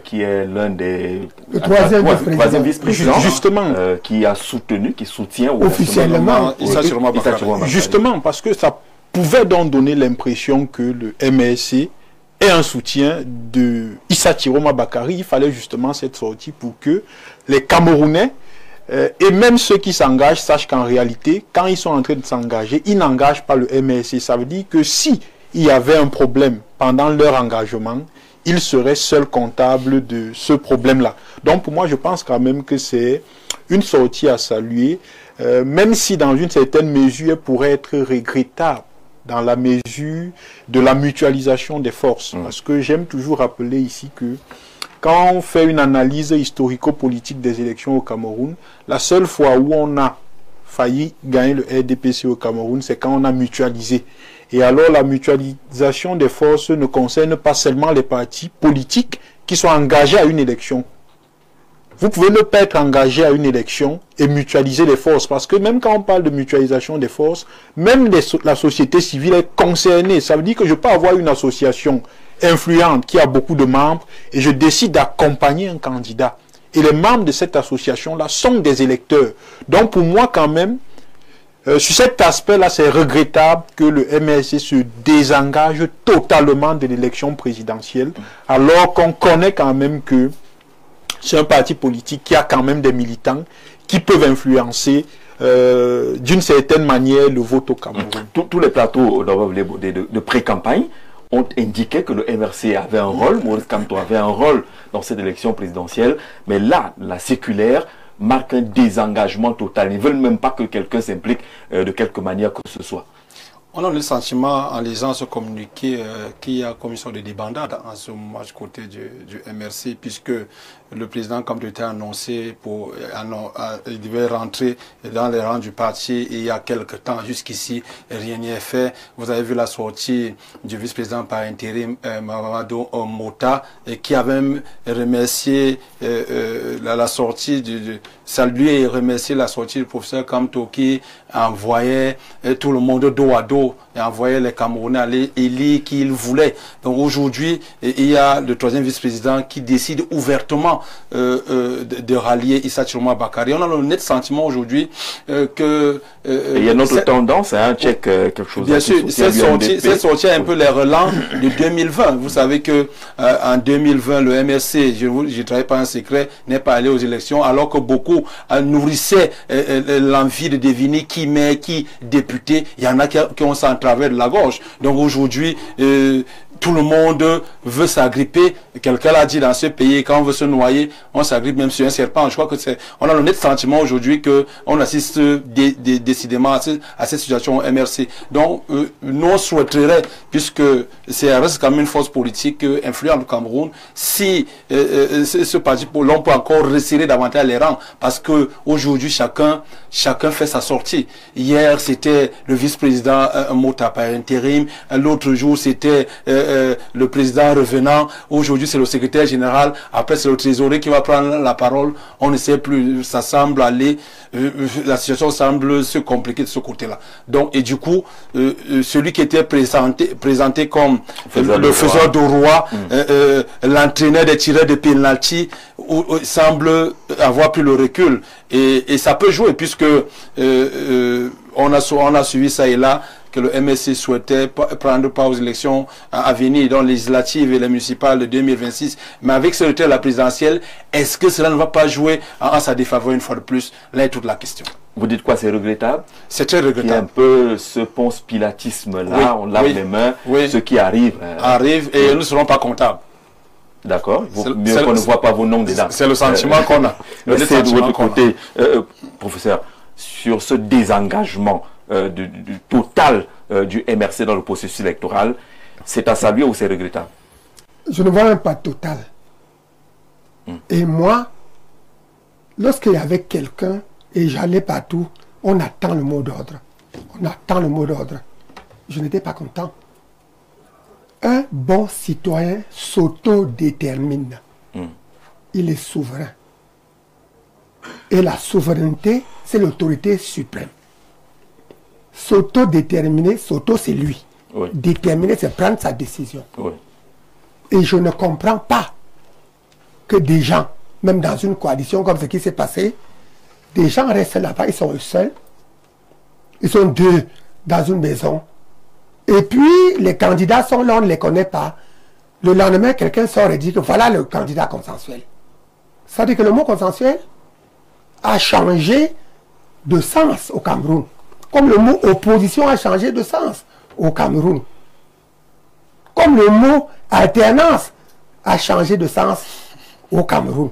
Speaker 1: qui est l'un des...
Speaker 4: Le troisième
Speaker 1: vice-président,
Speaker 2: justement,
Speaker 1: qui a soutenu, qui soutient
Speaker 4: officiellement
Speaker 2: justement, parce que ça pouvait donc donner l'impression que le MRC est un soutien de Issa Chiroma Bakari. Il fallait justement cette sortie pour que les Camerounais et même ceux qui s'engagent sachent qu'en réalité, quand ils sont en train de s'engager, ils n'engagent pas le MRC. Ça veut dire que si il y avait un problème pendant leur engagement, ils seraient seuls comptables de ce problème-là. Donc pour moi, je pense quand même que c'est une sortie à saluer, même si dans une certaine mesure, elle pourrait être regrettable dans la mesure de la mutualisation des forces. Parce que j'aime toujours rappeler ici que quand on fait une analyse historico-politique des élections au Cameroun, la seule fois où on a failli gagner le RDPC au Cameroun, c'est quand on a mutualisé. Et alors la mutualisation des forces ne concerne pas seulement les partis politiques qui sont engagés à une élection. Vous pouvez ne pas être engagé à une élection et mutualiser les forces. Parce que même quand on parle de mutualisation des forces, même la société civile est concernée. Ça veut dire que je peux avoir une association influente qui a beaucoup de membres et je décide d'accompagner un candidat. Et les membres de cette association-là sont des électeurs. Donc pour moi quand même, sur cet aspect-là, c'est regrettable que le MRC se désengage totalement de l'élection présidentielle, alors qu'on connaît quand même que c'est un parti politique qui a quand même des militants qui peuvent influencer d'une certaine manière le vote au Cameroun.
Speaker 1: Tous les plateaux de pré-campagne ont indiqué que le MRC avait un rôle, Maurice Kamto avait un rôle dans cette élection présidentielle, mais là, la séculaire marque un désengagement total. Ils ne veulent même pas que quelqu'un s'implique de quelque manière que ce soit.
Speaker 3: On a le sentiment, en lisant ce communiqué, qu'il y a commission de débandade en ce moment du côté du MRC, puisque le président, comme tu as annoncé, il devait rentrer dans les rangs du parti il y a quelque temps. Jusqu'ici, rien n'y est fait. Vous avez vu la sortie du vice-président par intérim, Mamadou Mota, qui a même remercié la sortie salué et remercié la sortie du professeur Kamto qui envoyait tout le monde dos à dos et envoyait les Camerounais aller élire qui ils voulaient. Donc aujourd'hui, il y a le troisième vice-président qui décide ouvertement de rallier Issa Chiroma Bakary. On a le net sentiment aujourd'hui que...
Speaker 1: il y a une autre tendance, un check quelque chose.
Speaker 3: Bien sûr, c'est sorti un peu les relents de 2020. Vous savez que en 2020, le MRC, je ne travaille pas un secret, n'est pas allé aux élections, alors que beaucoup nourrissaient l'envie de deviner qui maire, qui député. Il y en a qui ont ça en travers de la gorge. Donc aujourd'hui, tout le monde veut s'agripper. Quelqu'un l'a dit dans ce pays, quand on veut se noyer, on s'agrippe même sur un serpent. Je crois que on a le net sentiment aujourd'hui qu'on assiste décidément à cette situation au MRC. Donc, nous on souhaiterait, puisque c'est reste quand même une force politique influente au Cameroun, si ce parti, l'on peut encore resserrer davantage les rangs, parce que aujourd'hui chacun fait sa sortie. Hier, c'était le vice-président Mota par intérim. L'autre jour, c'était le président revenant. Aujourd'hui, c'est le secrétaire général. Après, c'est le trésorier qui va prendre la parole. On ne sait plus. Ça semble aller. La situation semble se compliquer de ce côté-là. Donc, et du coup, celui qui était présenté comme le faiseur de roi, l'entraîneur des tireurs de penalty, semble avoir pris le recul. Et ça peut jouer, puisque on a suivi ça et là, que le MSC souhaitait prendre part aux élections à venir, dans les législatives et les municipales de 2026. Mais avec ce retrait de la présidentielle, est-ce que cela ne va pas jouer en sa défaveur une fois de plus? Là est toute la question.
Speaker 1: Vous dites quoi, c'est regrettable?
Speaker 3: C'est très regrettable.
Speaker 1: Il y a un peu ce ponce-pilatisme-là, oui, on lave les mains, ce qui arrive.
Speaker 3: Arrive et nous ne serons pas comptables.
Speaker 1: D'accord. Mieux qu'on ne voit pas vos noms dedans.
Speaker 3: C'est le sentiment qu'on a.
Speaker 1: C'est de votre côté, professeur, sur ce désengagement du total du MRC dans le processus électoral, c'est à saluer ou c'est regrettable?
Speaker 4: Je ne vois même pas total. Et moi, lorsqu'il y avait quelqu'un et j'allais partout, on attend le mot d'ordre. On attend le mot d'ordre. Je n'étais pas content. Un bon citoyen s'autodétermine. Il est souverain. Et la souveraineté, c'est l'autorité suprême. S'autodéterminer, c'est lui. Oui. Déterminer, c'est prendre sa décision. Oui. Et je ne comprends pas que des gens, même dans une coalition comme ce qui s'est passé, des gens restent là-bas, ils sont seuls. Ils sont deux dans une maison. Et puis, les candidats sont là, on ne les connaît pas. Le lendemain, quelqu'un sort et dit que voilà le candidat consensuel. Ça veut dire que le mot consensuel a changé de sens au Cameroun. Comme le mot opposition a changé de sens au Cameroun. Comme le mot alternance a changé de sens au Cameroun.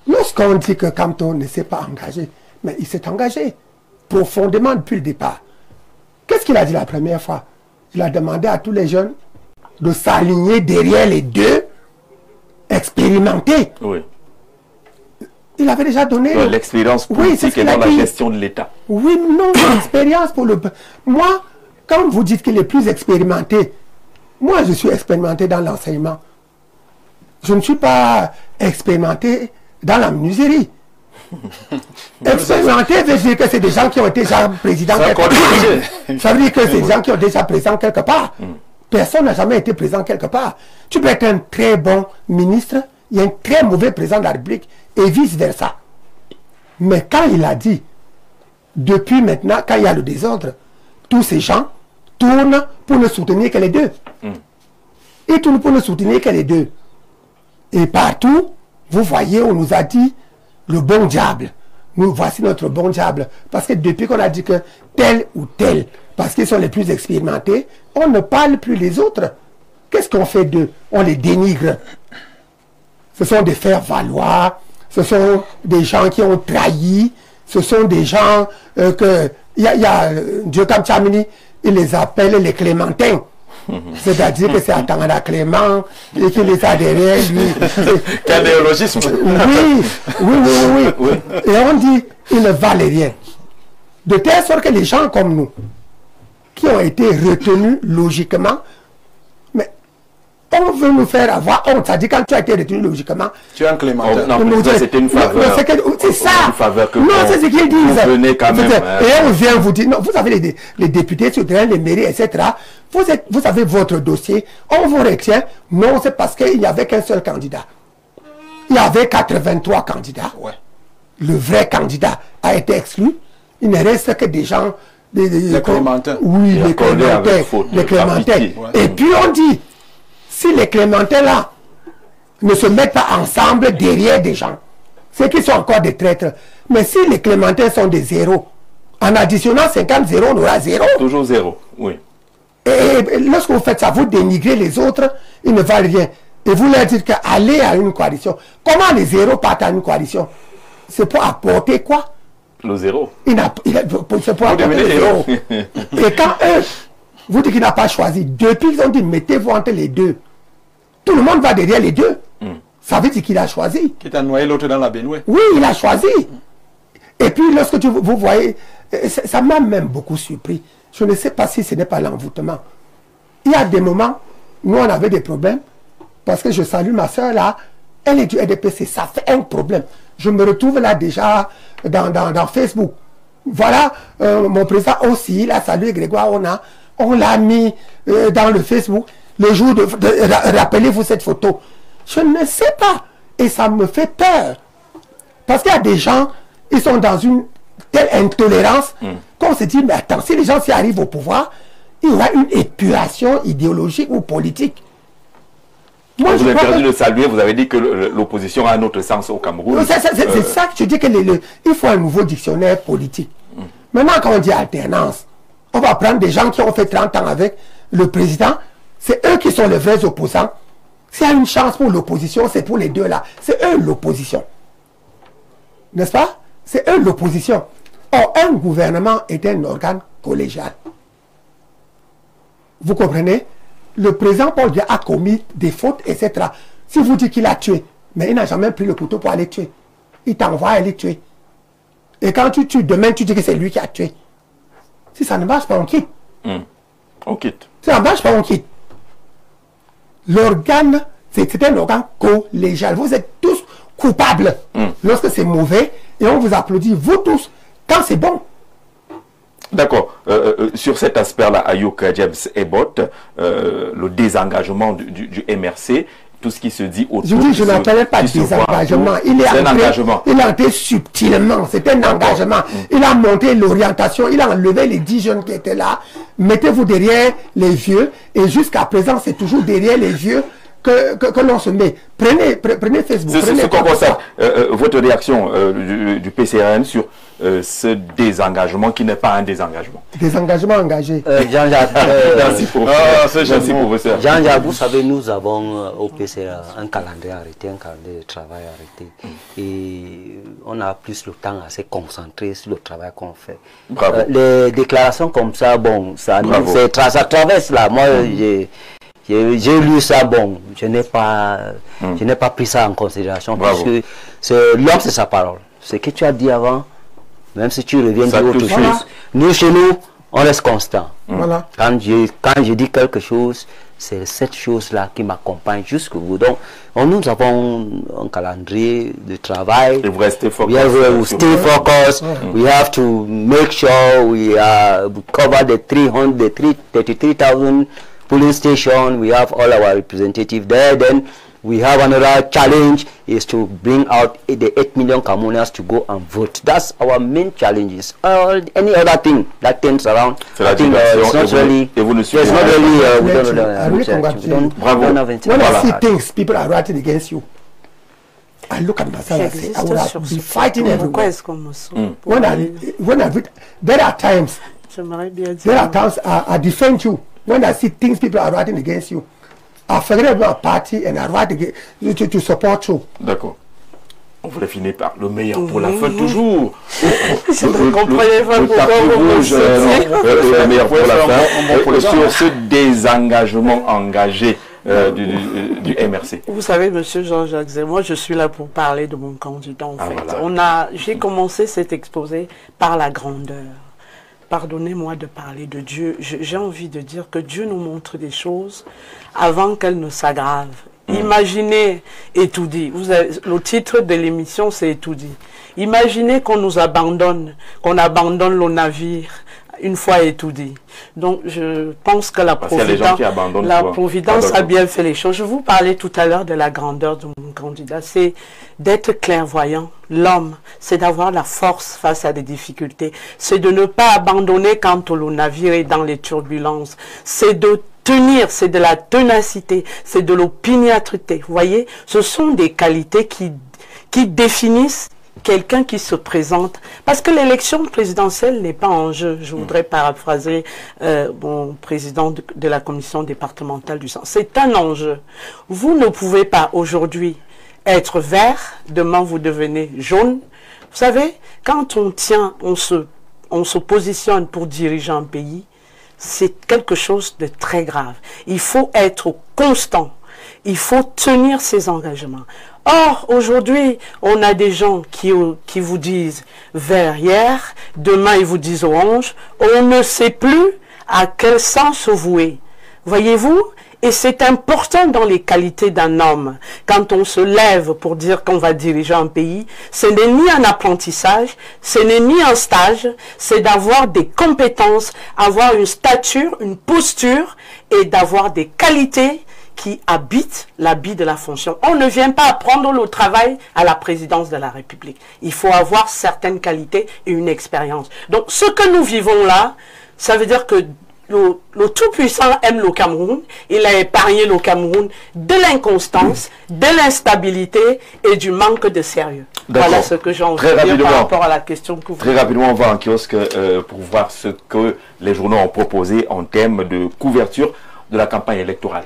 Speaker 4: Lorsqu'on dit que Kamto ne s'est pas engagé, mais il s'est engagé profondément depuis le départ. Qu'est-ce qu'il a dit la première fois? Il a demandé à tous les jeunes de s'aligner derrière les deux expérimentés. Oui. Il avait déjà donné...
Speaker 1: l'expérience politique et dans la gestion de l'État.
Speaker 4: Oui, non, l'expérience pour le... Moi, quand vous dites qu'il est plus expérimenté, moi je suis expérimenté dans l'enseignement. Je ne suis pas expérimenté dans la menuiserie. Expérimenté veut dire que c'est des gens qui ont été déjà présidents quelque part. Ça veut dire que c'est des gens qui ont déjà présent quelque part. Personne n'a jamais été présent quelque part. Tu peux être un très bon ministre, il y a un très mauvais président de la République, et vice-versa. Mais quand il a dit, depuis maintenant, quand il y a le désordre, tous ces gens tournent pour ne soutenir que les deux. Ils tournent pour ne soutenir que les deux. Et partout, vous voyez, on nous a dit, le bon diable, nous voici notre bon diable. Parce que depuis qu'on a dit que tel ou tel, parce qu'ils sont les plus expérimentés, on ne parle plus les autres. Qu'est-ce qu'on fait d'eux? On les dénigre. Ce sont des faire-valoir, ce sont des gens qui ont trahi, ce sont des gens que... Il y a Dieu comme Chamini, il les appelle les Clémentins. C'est-à-dire que c'est à Tangana Clément et qu'il les a derrière lui.
Speaker 1: Quel néologisme.
Speaker 4: Oui. Et on dit, ils ne valent rien. De telle sorte que les gens comme nous, qui ont été retenus logiquement, mais on veut nous faire avoir honte. Ça dit quand tu as été retenu logiquement.
Speaker 3: Tu es un Clémentin.
Speaker 1: Non, c'était une faveur.
Speaker 4: C'est ça.
Speaker 1: Une faveur que
Speaker 4: non, c'est ce qu'ils disent.
Speaker 1: Vous venez quand même.
Speaker 4: Et on vient vous dire, non, vous avez les députés sur le terrain, les mairies, etc. Vous avez votre dossier, on vous retient. Non, c'est parce qu'il n'y avait qu'un seul candidat. Il y avait 83 candidats.
Speaker 3: Ouais.
Speaker 4: Le vrai candidat a été exclu. Il ne reste que des gens...
Speaker 3: Les Clémentins.
Speaker 4: Oui, les Clémentins. Les Clémentins. Et puis on dit, si les Clémentins là ne se mettent pas ensemble derrière des gens, c'est qu'ils sont encore des traîtres. Mais si les Clémentins sont des zéros, en additionnant 50 zéros, on aura zéro.
Speaker 1: Toujours zéro, oui.
Speaker 4: Et lorsque vous faites ça, vous dénigrez les autres, ils ne valent rien. Et vous leur dites qu'aller à une coalition. Comment les zéros partent à une coalition? C'est pour apporter quoi?
Speaker 1: Le zéro.
Speaker 4: C'est pour apporter le zéro. Et quand eux, vous dites qu'il n'a pas choisi, depuis qu'ils ont dit mettez-vous entre les deux, tout le monde va derrière les deux. Ça veut dire qu'il a choisi.
Speaker 3: Qui t'a noyé l'autre dans la baignoire.
Speaker 4: Oui, il a choisi. Et puis lorsque vous voyez, ça m'a même beaucoup surpris. Je ne sais pas si ce n'est pas l'envoûtement. Il y a des moments où on avait des problèmes, parce que je salue ma soeur là, elle est du RDPC, ça fait un problème. Je me retrouve là déjà dans Facebook. Voilà, mon président aussi, il a salué Grégoire, on l'a mis dans le Facebook, le jour de rappelez-vous cette photo. Je ne sais pas, et ça me fait peur. Parce qu'il y a des gens, ils sont dans une telle intolérance qu'on se dit, mais attends, si les gens s'y arrivent au pouvoir, il y aura une épuration idéologique ou politique.
Speaker 1: Moi, vous avez perdu de saluer, vous avez dit que l'opposition a un autre sens au Cameroun.
Speaker 4: C'est ça que je dis qu'il faut un nouveau dictionnaire politique. Maintenant, quand on dit alternance, on va prendre des gens qui ont fait 30 ans avec le président, c'est eux qui sont les vrais opposants. S'il y a une chance pour l'opposition, c'est pour les deux là. C'est eux l'opposition. N'est-ce pas? C'est eux l'opposition. Or, un gouvernement est un organe collégial. Vous comprenez? Le président Paul Biya a commis des fautes, etc. Si vous dites qu'il a tué, mais il n'a jamais pris le couteau pour aller tuer. Il t'envoie aller tuer. Et quand tu tues, demain tu dis que c'est lui qui a tué. Si ça ne marche pas, on quitte.
Speaker 1: On quitte.
Speaker 4: Si ça ne marche pas, on quitte. L'organe, c'est un organe collégial. Vous êtes tous coupables lorsque c'est mauvais et on vous applaudit, vous tous, quand c'est bon.
Speaker 1: D'accord. Sur cet aspect-là, Ayouk James Ebot, le désengagement du MRC, tout ce qui se dit autour.
Speaker 4: Je dis, je n'appelle pas désengagement. Il est entré subtilement. C'est un engagement. Il a monté l'orientation. Il a enlevé les 10 jeunes qui étaient là. Mettez-vous derrière les vieux. Et jusqu'à présent, c'est toujours derrière les vieux que l'on se met. Prenez Facebook.
Speaker 1: C'est comme ça. Votre réaction du PCRN sur ce désengagement qui n'est pas un désengagement.
Speaker 4: Désengagement engagé.
Speaker 6: Jean-Jacques,
Speaker 1: merci professeur.
Speaker 6: Jean-Jacques, vous savez, nous avons au PCRN un calendrier arrêté, un calendrier de travail arrêté. Et on a plus le temps à se concentrer sur le travail qu'on fait.
Speaker 1: Bravo.
Speaker 6: Les déclarations comme ça, bon, ça traverse là. Moi, j'ai lu ça, bon, je n'ai pas pris ça en considération. Parce que l'homme, c'est sa parole. Ce que tu as dit avant, même si tu reviens dire autre chose, nous, chez nous, on reste constant.
Speaker 4: Voilà.
Speaker 6: Quand je dis quelque chose, c'est cette chose-là qui m'accompagne jusqu'au bout. Donc, nous avons un calendrier de travail.
Speaker 1: Et vous restez focus.
Speaker 6: We stay focused. We have to make sure we cover the 33,000 polling station. We have all our representatives there. Then we have another challenge is to bring out the 8 million Cameroonians to go and vote. That's our main challenges. Any other thing that turns around, I think it's not really. It's not really.
Speaker 4: When I see things, people are writing against you. I look at myself and say, I would
Speaker 5: J'existe
Speaker 4: have
Speaker 5: sur
Speaker 4: been
Speaker 5: ce
Speaker 4: fighting
Speaker 5: plateau. Pourquoi
Speaker 4: everywhere.
Speaker 5: est-ce qu'on me sauve pour
Speaker 4: When
Speaker 5: aller-
Speaker 4: there are times,
Speaker 5: J'aimerais bien
Speaker 4: there are
Speaker 5: dire.
Speaker 4: times I defend you. When I see things people are writing against you, I forget about my party and I write against, to support you.
Speaker 1: D'accord. On voulait finir par le meilleur pour la fin, toujours.
Speaker 5: Je ne comprenais pas
Speaker 1: Le
Speaker 5: pourquoi
Speaker 1: tapis
Speaker 5: vous me
Speaker 1: rouge,
Speaker 5: sautiez.
Speaker 1: le meilleur pour la fin.
Speaker 3: pour le
Speaker 1: Sur ce désengagement engagé du MRC.
Speaker 5: Vous savez, monsieur Jean-Jacques Zé, moi je suis là pour parler de mon candidat en fait.
Speaker 1: Voilà.
Speaker 5: J'ai commencé cet exposé par la grandeur. Pardonnez-moi de parler de Dieu. J'ai envie de dire que Dieu nous montre des choses avant qu'elles ne s'aggravent. Imaginez, et tout dit. Le titre de l'émission, c'est tout dit. Imaginez qu'on nous abandonne, qu'on abandonne le navire une fois et tout dit. Donc, je pense que la Providence a bien fait les choses. Je vous parlais tout à l'heure de la grandeur de mon candidat. C'est d'être clairvoyant. L'homme, c'est d'avoir la force face à des difficultés. C'est de ne pas abandonner quand le navire est dans les turbulences. C'est de tenir, c'est de la ténacité, c'est de l'opiniâtreté. Vous voyez, ce sont des qualités qui définissent quelqu'un qui se présente. Parce que l'élection présidentielle n'est pas en jeu. Je voudrais paraphraser mon président de la commission départementale du sang. C'est un enjeu. Vous ne pouvez pas aujourd'hui être vert, demain vous devenez jaune. Vous savez, quand on tient, on se positionne pour diriger un pays, c'est quelque chose de très grave. Il faut être constant. Il faut tenir ses engagements. Or, aujourd'hui, on a des gens qui vous disent vert hier, demain ils vous disent orange. On ne sait plus à quel sens se vouer. Voyez-vous? Et c'est important dans les qualités d'un homme. Quand on se lève pour dire qu'on va diriger un pays, ce n'est ni un apprentissage, ce n'est ni un stage, c'est d'avoir des compétences, avoir une stature, une posture et d'avoir des qualités qui habitent l'habit de la fonction. On ne vient pas apprendre le travail à la présidence de la République. Il faut avoir certaines qualités et une expérience. Donc ce que nous vivons là, ça veut dire que le Tout-Puissant aime le Cameroun. Il a épargné le Cameroun de l'inconstance, de l'instabilité et du manque de sérieux. Voilà ce que j'ai envie de dire par rapport à la question que vous...
Speaker 1: Très rapidement, on va en kiosque pour voir ce que les journaux ont proposé en termes de couverture de la campagne électorale.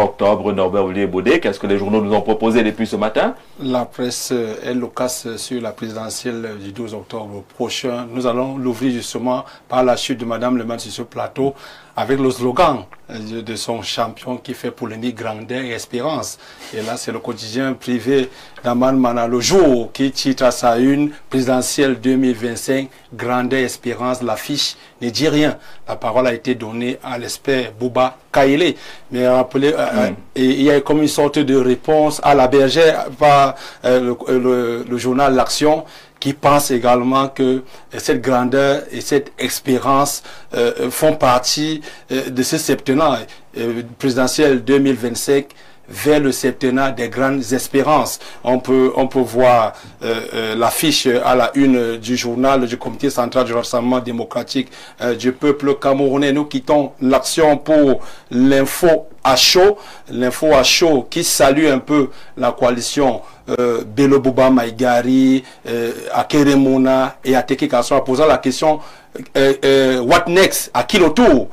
Speaker 1: Octobre, Norbert Olivier Baudet, qu'est-ce que les journaux nous ont proposé depuis ce matin?
Speaker 3: La presse est loquace sur la présidentielle du 12 octobre prochain. Nous allons l'ouvrir justement par la chute de Madame Le Maire sur ce plateau avec le slogan de son champion qui fait polémique, grandeur et espérance. Et là, c'est le quotidien privé d'Aman Mana, le jour qui titre à sa une présidentielle 2025, grandeur et espérance. L'affiche ne dit rien. La parole a été donnée à l'expert Bouba Kaïlé. Mais rappelez, il y a comme une sorte de réponse à la bergère par le journal L'Action, qui pense également que cette grandeur et cette expérience font partie de ce septennat présidentiel 2025 vers le septennat des grandes espérances. On peut voir l'affiche à la une du journal du Comité central du Rassemblement démocratique du peuple camerounais. Nous quittons L'Action pour l'info à chaud. L'info à chaud qui salue un peu la coalition Bello Bouba Maïgari, Akeremona et Ateke Kassoa, posant la question what next? À qui le tour?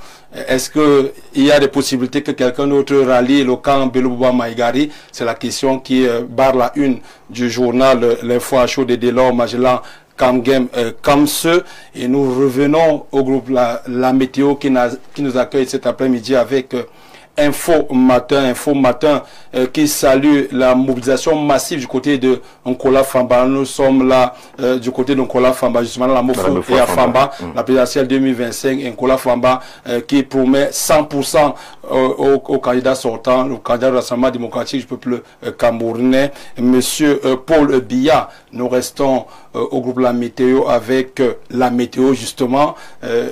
Speaker 3: Est-ce qu'il y a des possibilités que quelqu'un d'autre rallie le camp Bello Bouba Maïgari? C'est la question qui barre la une du journal L'Info à chaud de Delors Magellan Kamgem Kamse. Et nous revenons au groupe la météo qui nous accueille cet après-midi avec Info Matin qui salue la mobilisation massive du côté de Nkola Famba. Nous sommes là du côté de Nkola Famba, justement la Mofo et à Famba, la présidentielle 2025, Nkola Famba qui promet 100% au candidat sortant, le candidat du Rassemblement démocratique du peuple camerounais, Monsieur Paul Biya. Nous restons au groupe La Météo avec la météo justement.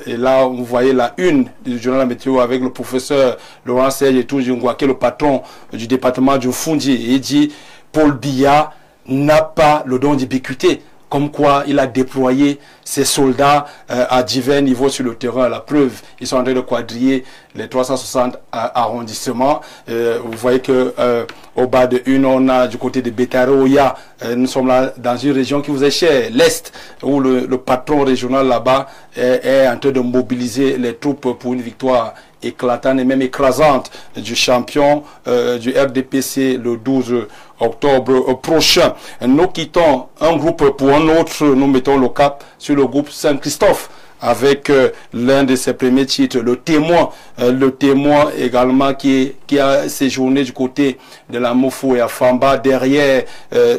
Speaker 3: Et là, vous voyez la une du journal La Météo avec le professeur Laurent Serge Toujingwa, qui est le patron du département du Fundi. Il dit Paul Biya n'a pas le don d'ubiquité. comme quoi il a déployé ses soldats à divers niveaux sur le terrain. La preuve, ils sont en train de quadriller les 360 arrondissements. Vous voyez que au bas de une, on a du côté de Betaroya, nous sommes là dans une région qui vous est chère, l'Est, où le patron régional là-bas est en train de mobiliser les troupes pour une victoire éclatante et même écrasante du champion du RDPC le 12 octobre prochain. Nous quittons un groupe pour un autre, nous mettons le cap sur le groupe Saint-Christophe avec l'un de ses premiers titres, le témoin également qui a séjourné du côté de la Mofo et à Famba, derrière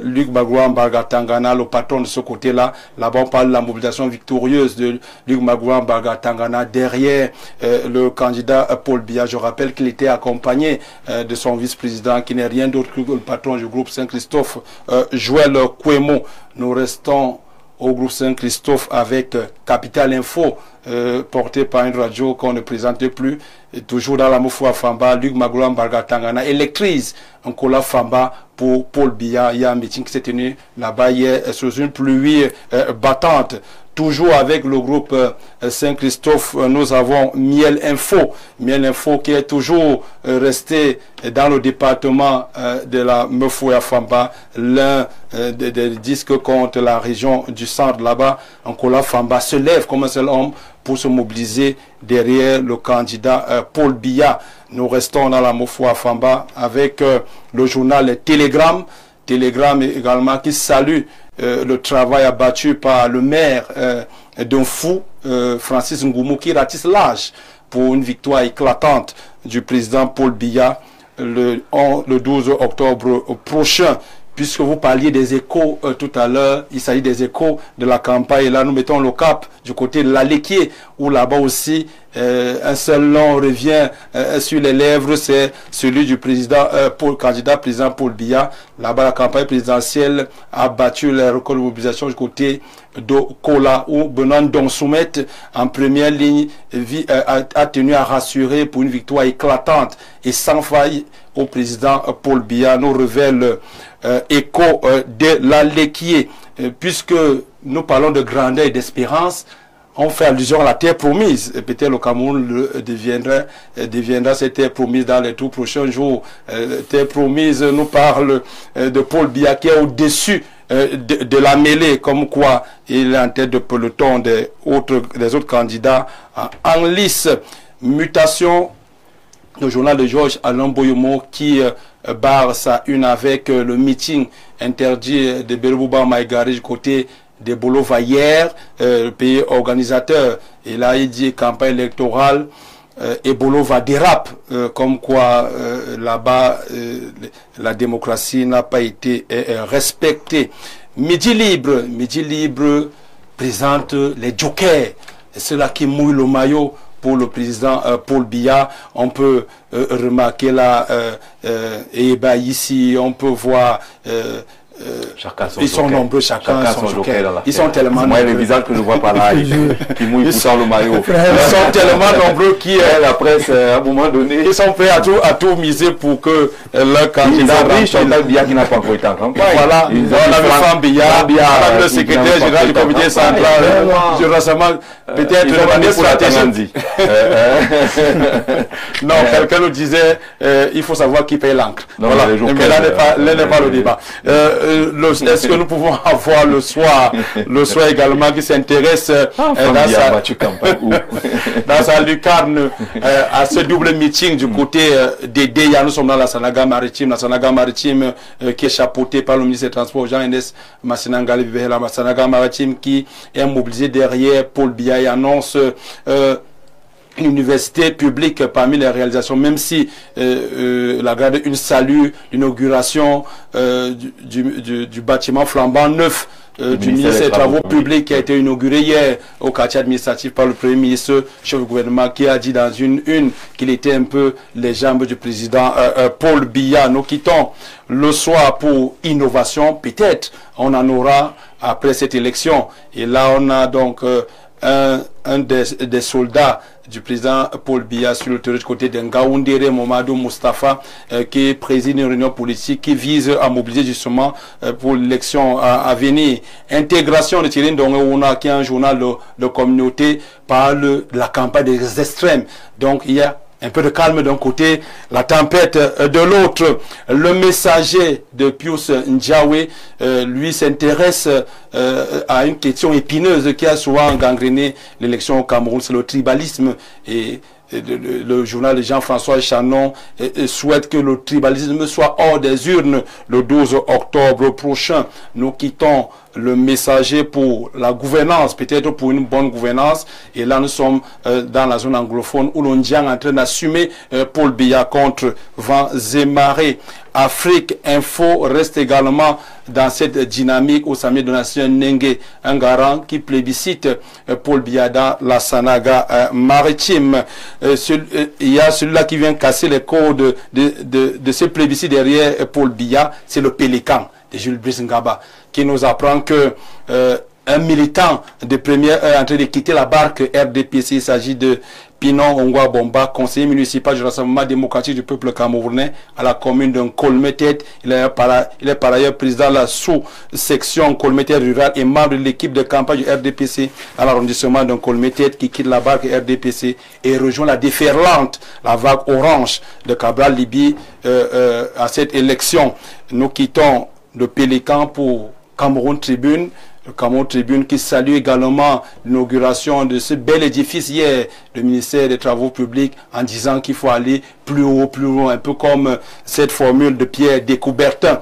Speaker 3: Luc Magouan Bargatangana, le patron de ce côté-là. Là-bas, on parle de la mobilisation victorieuse de Luc Magouan Bargatangana, derrière le candidat Paul Biya. Je rappelle qu'il était accompagné de son vice-président, qui n'est rien d'autre que le patron du groupe Saint-Christophe, Joël Kouemo. Nous restons au groupe Saint-Christophe avec Capital Info, porté par une radio qu'on ne présentait plus. Et toujours dans la Moufou Famba, Luc Magouan Bargatangana électrise un cola Famba pour Paul Biya. Il y a un meeting qui s'est tenu là-bas hier sous une pluie battante. Toujours avec le groupe Saint-Christophe, nous avons Miel Info qui est toujours resté dans le département de la Mefouya Famba, l'un des disques contre la région du centre là-bas. Ankola Famba se lève comme un seul homme pour se mobiliser derrière le candidat Paul Biya. Nous restons dans la Mefouya Famba avec le journal Télégramme également qui salue le travail abattu par le maire d'un fou, Francis Ngoumou, qui ratisse l'âge pour une victoire éclatante du président Paul Biya le 12 octobre prochain. Puisque vous parliez des échos tout à l'heure, il s'agit des échos de la campagne. Et là, nous mettons le cap du côté de l'Aléquier, où là-bas aussi, un seul nom revient sur les lèvres, c'est celui du président, candidat président Paul Biya. Là-bas, la campagne présidentielle a battu les records de mobilisation du côté de Kola, où Benoît Donsoumet, en première ligne, a tenu à rassurer pour une victoire éclatante et sans faille au président Paul Biya. Nous révèle écho de l'Aléquier, puisque nous parlons de grandeur et d'espérance. On fait allusion à la terre promise. Peut-être le Cameroun deviendra cette terre promise dans les tout prochains jours. Terre promise nous parle de Paul Biya qui est au-dessus de la mêlée, comme quoi il est en tête de peloton des autres candidats en lice. Mutation, le journal de Georges Alain Boyomo qui barre sa une avec le meeting interdit de Berbouba Maïgari du côté de Bolova hier, le pays organisateur. Et là, il dit campagne électorale et Bolova dérape, comme quoi là-bas, la démocratie n'a pas été respectée. Midi libre présente les jokers, ceux-là qui mouillent le maillot pour le président Paul Biya. On peut remarquer là, ici, on peut voir ils sont nombreux, chacun son joker. Ils sont tellement nombreux.
Speaker 1: Moi, le visage que je vois par là, qui mouille poussant le maillot.
Speaker 3: Ils sont tellement nombreux qui,
Speaker 1: la presse, à un moment donné,
Speaker 3: ils sont prêts à tout miser pour que leur candidat
Speaker 1: riche, Biya qui n'a pas encore été en campagne.
Speaker 3: Voilà, on avait Franck Biya, le secrétaire général du comité central du rassemblement, peut-être demandé pour la TGND. Non, quelqu'un nous disait, il faut savoir qui paye l'encre. Voilà, mais là n'est pas le débat. Est-ce que nous pouvons avoir le soir également qui s'intéresse dans sa lucarne à ce double meeting du côté des DEA. Nous sommes dans la Sanaga maritime, qui est chapeautée par le ministre des Transports Jean-Enes Massinangali Bibehela. La Sanaga maritime qui est mobilisée derrière Paul Biya et annonce une université publique parmi les réalisations, même si la garde une salue l'inauguration du bâtiment flambant neuf du ministère des Travaux publics qui a été inauguré hier au quartier administratif par le Premier ministre, chef du gouvernement, qui a dit dans une qu'il était un peu les jambes du président Paul Biya. Nous quittons le soir pour innovation. Peut-être on en aura après cette élection. Et là on a donc un des soldats du président Paul Biya sur le côté de Ngaoundéré Mamadou Moustapha qui préside une réunion politique qui vise à mobiliser justement pour l'élection à venir. Intégration de Thierry Ndongouna qui est un journal de communauté parle de la campagne des extrêmes. Donc il y a un peu de calme d'un côté, la tempête de l'autre. Le messager de Pius Ndiawe, lui s'intéresse à une question épineuse qui a souvent gangréné l'élection au Cameroun, c'est le tribalisme. Et le journal de Jean-François Chanon souhaite que le tribalisme soit hors des urnes le 12 octobre prochain. Nous quittons le messager pour la gouvernance, peut-être pour une bonne gouvernance. Et là, nous sommes dans la zone anglophone où l'on est en train d'assumer Paul Biya contre vents et marées. Afrique Info reste également dans cette dynamique où Samir Donatien Nengue, un garant qui plébiscite Paul Biya dans la Sanaga maritime. Il y a celui-là qui vient casser les codes de ce plébiscite derrière Paul Biya, c'est le Pélican de Jules Brice Ngaba, qui nous apprend que un militant de première heure est en train de quitter la barque RDPC. Il s'agit de Pinon Ongwa Bomba, conseiller municipal du Rassemblement démocratique du peuple camerounais à la commune de Kolmetet. Il est par ailleurs président de la sous-section Kolmetet rurale et membre de l'équipe de campagne du RDPC dans l'arrondissement de Kolmetet, qui quitte la barque RDPC et rejoint la déferlante, la vague orange de Cabral Libi à cette élection. Nous quittons le Pélican pour Cameroun Tribune. Le Cameroun Tribune qui salue également l'inauguration de ce bel édifice hier, le ministère des Travaux publics, en disant qu'il faut aller plus haut, un peu comme cette formule de Pierre Découbertin.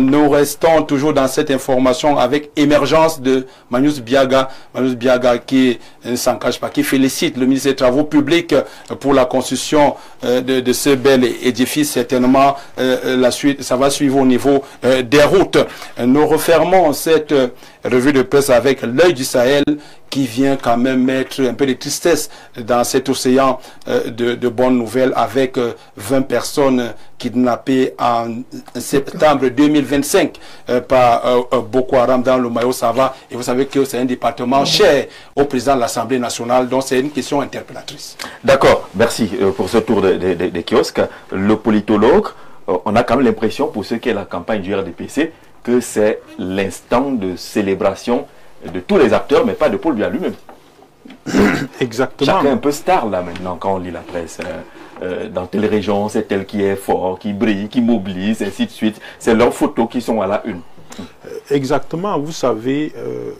Speaker 3: Nous restons toujours dans cette information avec émergence de Manus Biaga. Manus Biaga qui ne s'en cache pas, qui félicite le ministère des Travaux publics pour la construction de ce bel édifice. Certainement, la suite, ça va suivre au niveau des routes. Nous refermons cette revue de presse avec l'œil du Sahel qui vient quand même mettre un peu de tristesse dans cet océan de bonnes nouvelles avec 20 personnes kidnappées en septembre 2025 par Boko Haram dans le Mayo-Sava. Et vous savez que c'est un département cher au président de l'Assemblée nationale, donc c'est une question interpellatrice.
Speaker 1: D'accord, merci pour ce tour de kiosque. Le politologue, on a quand même l'impression, pour ce qui est la campagne du RDPC, que c'est l'instant de célébration de tous les acteurs, mais pas de Paul Biya lui-même.
Speaker 2: Exactement.
Speaker 1: Chacun est un peu star là maintenant quand on lit la presse. Dans telle région, c'est elle qui est fort, qui brille, qui mobilise, ainsi de suite. C'est leurs photos qui sont à la une.
Speaker 2: Exactement. Vous savez,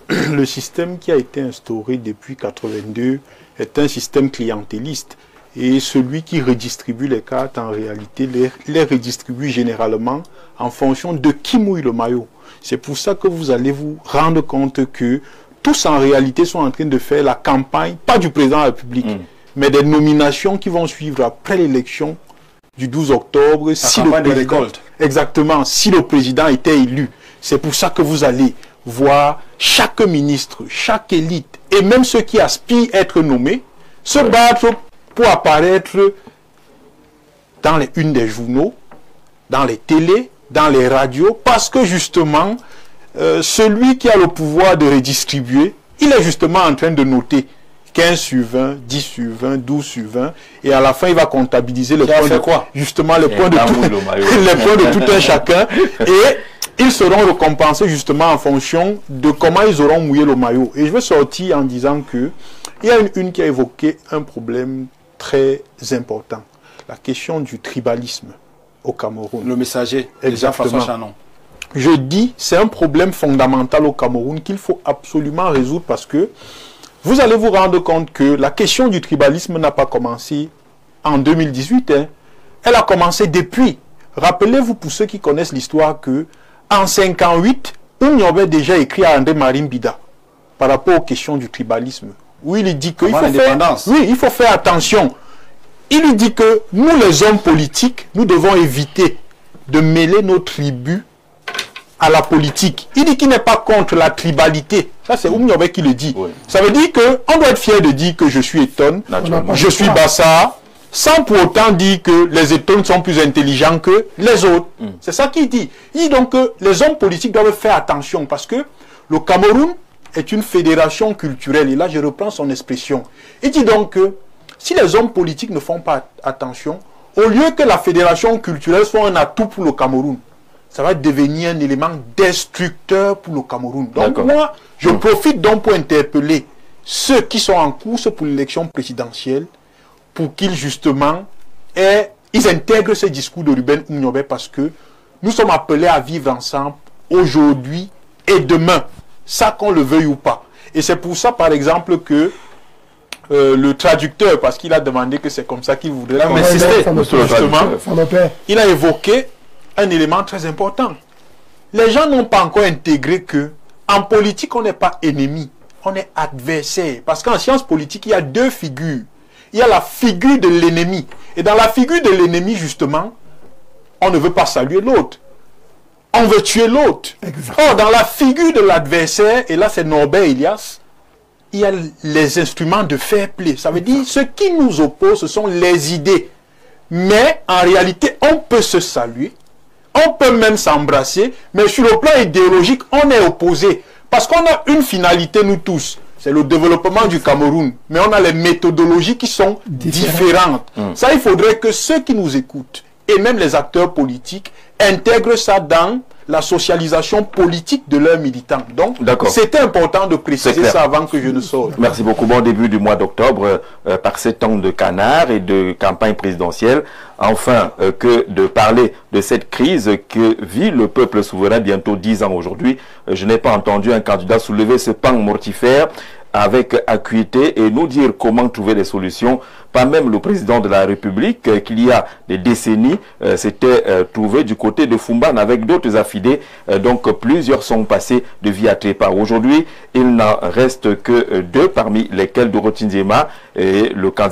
Speaker 2: le système qui a été instauré depuis 1982 est un système clientéliste. Et celui qui redistribue les cartes, en réalité, les redistribue généralement en fonction de qui mouille le maillot. C'est pour ça que vous allez vous rendre compte que tous, en réalité, sont en train de faire la campagne, pas du président de la République, mais des nominations qui vont suivre après l'élection du 12 octobre. Si le président, exactement, si le président était élu. C'est pour ça que vous allez voir chaque ministre, chaque élite, et même ceux qui aspirent à être nommés, se battre pour apparaître dans les unes des journaux, dans les télés, dans les radios, parce que justement, celui qui a le pouvoir de redistribuer, il est justement en train de noter 15 sur 20, 10 sur 20, 12 sur 20, et à la fin, il va comptabiliser les points de justement les points de tout un chacun, et ils seront récompensés justement en fonction de comment ils auront mouillé le maillot. Et je vais sortir en disant que il y a une qui a évoqué un problème très important, la question du tribalisme au Cameroun.
Speaker 3: Le messager, Jean-François Chanon.
Speaker 2: Je dis, c'est un problème fondamental au Cameroun qu'il faut absolument résoudre parce que vous allez vous rendre compte que la question du tribalisme n'a pas commencé en 2018. Elle a commencé depuis. Rappelez-vous, pour ceux qui connaissent l'histoire, que en 1958, Oumniobé déjà écrit à André Marine Bida par rapport aux questions du tribalisme. Oui, il dit qu'il faut faire attention. Il lui dit que nous, les hommes politiques, nous devons éviter de mêler nos tribus à la politique. Il dit qu'il n'est pas contre la tribalité. Ça, c'est Oumniobé qui le dit. Oui. Ça veut dire qu'on doit être fier de dire que je suis Eton, je suis Bassa, sans pour autant dire que les Eton sont plus intelligents que les autres. C'est ça qu'il dit. Il dit donc que les hommes politiques doivent faire attention parce que le Cameroun est une fédération culturelle. Et là, je reprends son expression. Il dit donc que si les hommes politiques ne font pas attention, au lieu que la fédération culturelle soit un atout pour le Cameroun, ça va devenir un élément destructeur pour le Cameroun. Donc moi, je profite donc pour interpeller ceux qui sont en course pour l'élection présidentielle pour qu'ils justement ils intègrent ce discours de Ruben Oumniobé, parce que nous sommes appelés à vivre ensemble aujourd'hui et demain, ça qu'on le veuille ou pas. Et c'est pour ça, par exemple, que le traducteur, parce qu'il a demandé que c'est comme ça qu'il voudrait insister, justement, il a évoqué un élément très important. Les gens n'ont pas encore intégré que en politique, on n'est pas ennemi, on est adversaire. Parce qu'en sciences politiques, il y a deux figures. Il y a la figure de l'ennemi. Et dans la figure de l'ennemi, justement, on ne veut pas saluer l'autre. On veut tuer l'autre. Or, dans la figure de l'adversaire, et là c'est Norbert Elias, il y a les instruments de fair play. Ça veut dire, ce qui nous oppose, ce sont les idées. Mais, en réalité, on peut se saluer, on peut même s'embrasser, mais sur le plan idéologique, on est opposés. Parce qu'on a une finalité, nous tous, c'est le développement du Cameroun. Mais on a les méthodologies qui sont différentes. Ça, il faudrait que ceux qui nous écoutent, et même les acteurs politiques, intègrent ça dans la socialisation politique de leurs militants. Donc, c'était important de préciser ça avant que je ne sorte.
Speaker 1: Merci beaucoup. Bon début du mois d'octobre, par ces temps de canard et de campagne présidentielle, enfin, que de parler de cette crise que vit le peuple souverain, bientôt 10 ans aujourd'hui. Je n'ai pas entendu un candidat soulever ce pan mortifère avec acuité et nous dire comment trouver des solutions. Pas même le président de la République, qu'il y a des décennies, s'était trouvé du côté de Fumban avec d'autres affidés. Donc plusieurs sont passés de vie à trépas. Aujourd'hui, il n'en reste que deux, parmi lesquels Dorothée Nzema et le candidat